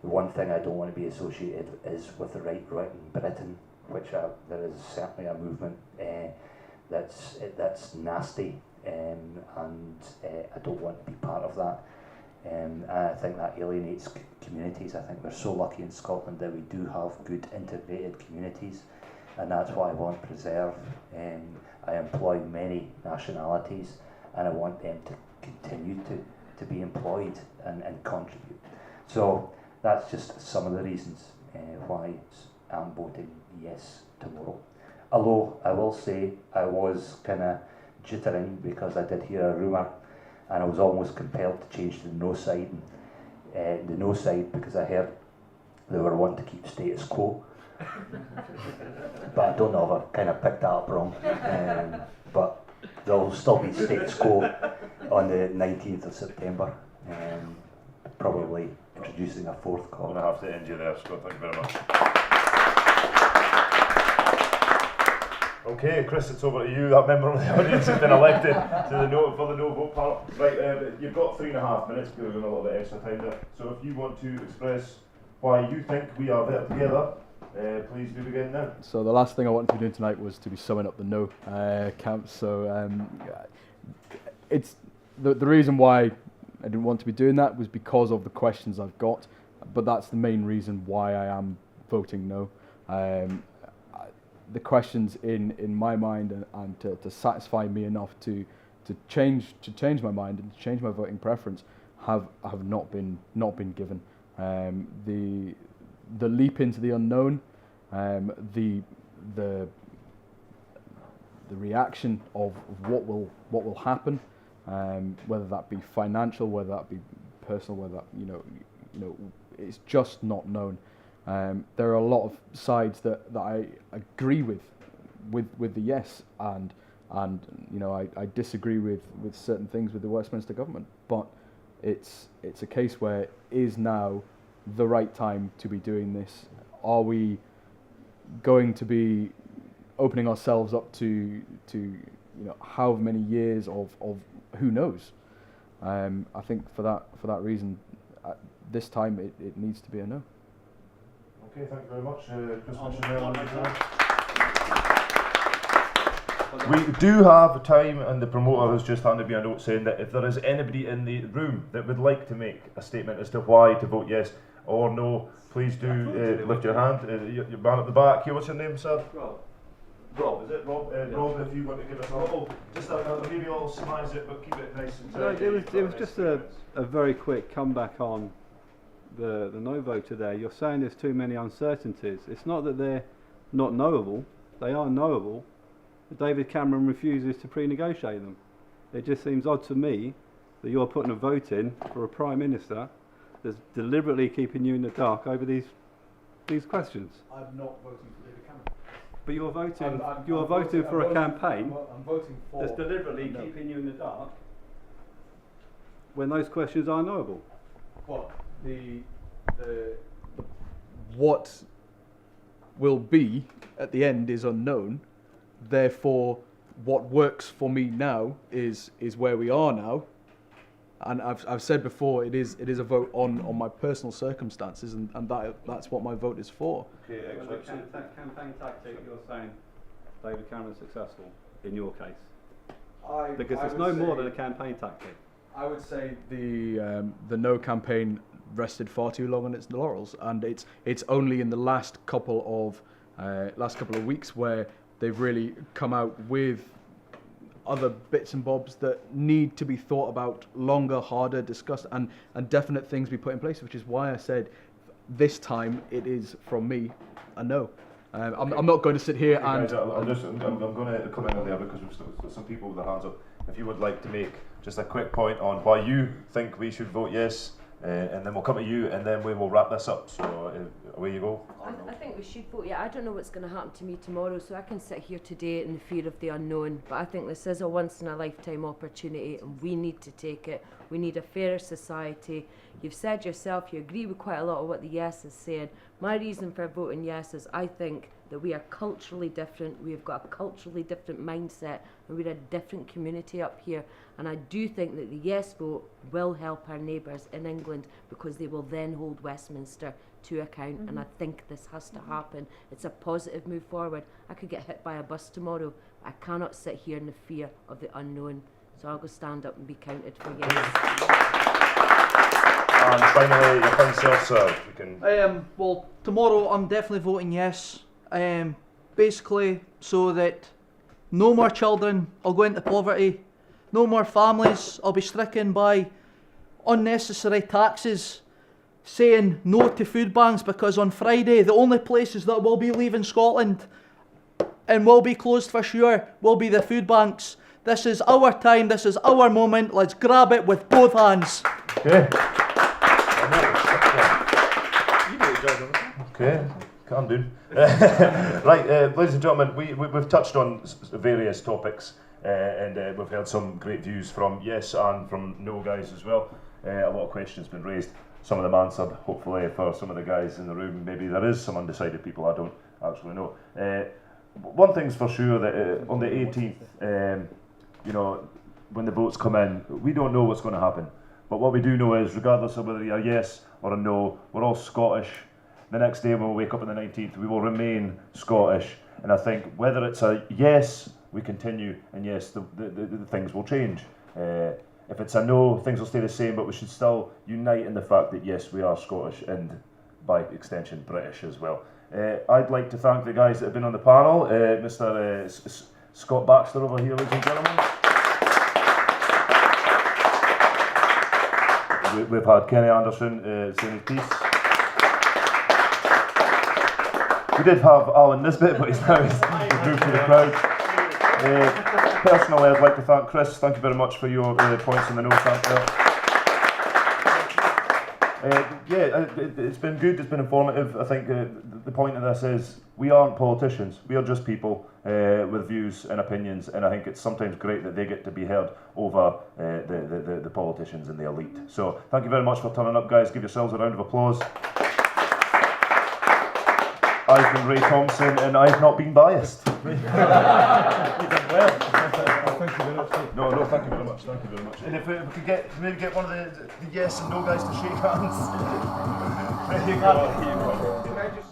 the one thing I don't want to be associated is with the right in Britain, which there is certainly a movement that's nasty, and I don't want to be part of that. I think that alienates communities. I think we're so lucky in Scotland that we do have good integrated communities, and that's what I want to preserve. I employ many nationalities, and I want them to continue to be employed and contribute. So that's just some of the reasons why I'm voting yes tomorrow. Although I will say I was kind of jittering because I did hear a rumour, and I was almost compelled to change to the no side. And the no side because I heard they were wanting to keep status quo. But I don't know if I've kind of picked that up wrong. But there'll still be status quo on the 19th of September. Probably introducing a fourth I'm call. going to have to end you there, Scott. Thank you very much. Okay, Chris, it's over to you. That member of the audience has been elected for the no vote part. Right, you've got 3.5 minutes. We're going a little bit extra time there. So if you want to express why you think we are better together, Please do begin now. So the last thing I wanted to be doing tonight was to be summing up the no camp. So it's the reason why I didn't want to be doing that was because of the questions I've got, but that's the main reason why I am voting no. The questions in my mind and to satisfy me enough to change my mind and to change my voting preference have not been given. The leap into the unknown, the reaction of what will happen, whether that be financial, whether that be personal, whether that you know it's just not known. There are a lot of sides that I agree with the yes, and you know I disagree with certain things with the Westminster government, but it's a case where it is now the right time to be doing this. Are we going to be opening ourselves up to you know how many years of who knows? I think for that reason, at this time it needs to be a no. Okay, thank you very much. We do have time, and the promoter has just handed me a note saying that if there is anybody in the room that would like to make a statement as to why to vote yes or no, please do lift your hand. Your man at the back here, what's your name, sir? Rob, is it Rob? Rob, if you want to give us a little, just maybe I'll surmise it, but keep it nice and tight. It was just a very quick comeback on the no vote today. You're saying there's too many uncertainties. It's not that they're not knowable, they are knowable. David Cameron refuses to pre-negotiate them. It just seems odd to me that you're putting a vote in for a Prime Minister that's deliberately keeping you in the dark over these questions. I'm not voting for David Cameron. But you're voting for a campaign I'm voting for that's deliberately keeping you in the dark when those questions are knowable. What? What will be at the end is unknown. Therefore, what works for me now is where we are now, and I've said before it is a vote on my personal circumstances, and that's what my vote is for. Okay, campaign tactic, you're saying David Cameron's successful in your case, because it's no more than a campaign tactic. I would say The no campaign rested far too long on its laurels, and it's only in the last couple of weeks where they've really come out with other bits and bobs that need to be thought about longer, harder, discussed, and definite things be put in place, which is why I said this time it is from me a no. I'm not going to sit here and... Guys, I'm going to come in on there because we've still got some people with their hands up. If you would like to make just a quick point on why you think we should vote yes, and then we'll come to you, and then we will wrap this up. So away you go. I think we should vote. Yeah, I don't know what's going to happen to me tomorrow, so I can sit here today in the fear of the unknown. But I think this is a once-in-a-lifetime opportunity, and we need to take it. We need a fairer society. You've said yourself you agree with quite a lot of what the yes is saying. My reason for voting yes is I think that we are culturally different. We've got a culturally different mindset, and we're a different community up here. And I do think that the yes vote will help our neighbours in England, because they will then hold Westminster to account. And I think this has to happen. It's a positive move forward. I could get hit by a bus tomorrow. I cannot sit here in the fear of the unknown. So I'll go stand up and be counted for yes. And finally, your fine self, sir. You can. Well, tomorrow I'm definitely voting yes. Basically, so that no more children will go into poverty, no more families will be stricken by unnecessary taxes, saying no to food banks, because on Friday the only places that will be leaving Scotland and will be closed for sure will be the food banks. This is our time, this is our moment, let's grab it with both hands. Okay. Okay, calm down. Right, ladies and gentlemen, we've touched on various topics, and we've heard some great views from yes and from no guys as well. A lot of questions been raised, some of them answered. Hopefully for some of the guys in the room, maybe there is some undecided people, I don't actually know. One thing's for sure, that on the 18th, you know, when the votes come in, we don't know what's going to happen. But what we do know is, regardless of whether you're a yes or a no, we're all Scottish. the next day when we wake up on the 19th, we will remain Scottish. And I think whether it's a yes, we continue, and yes, the things will change. If it's a no, things will stay the same, but we should still unite in the fact that yes, we are Scottish and by extension British as well. I'd like to thank the guys that have been on the panel, Mr. Scott Baxter over here, ladies and gentlemen. We've had Kenny Anderson saying his piece. We did have Alan Nisbet, but he's now moved to the crowd. Personally, I'd like to thank Chris. Thank you very much for your points in the notes. It's been good, it's been informative. I think the point of this is we aren't politicians, we are just people with views and opinions, and I think it's sometimes great that they get to be heard over the politicians and the elite. So thank you very much for turning up, guys. Give yourselves a round of applause. I've been Ray Thompson and I've not been biased. You've done well. Thank you very much. No, thank you very much. Thank you very much. And if we could maybe get one of the yes and no guys to shake hands. There you go.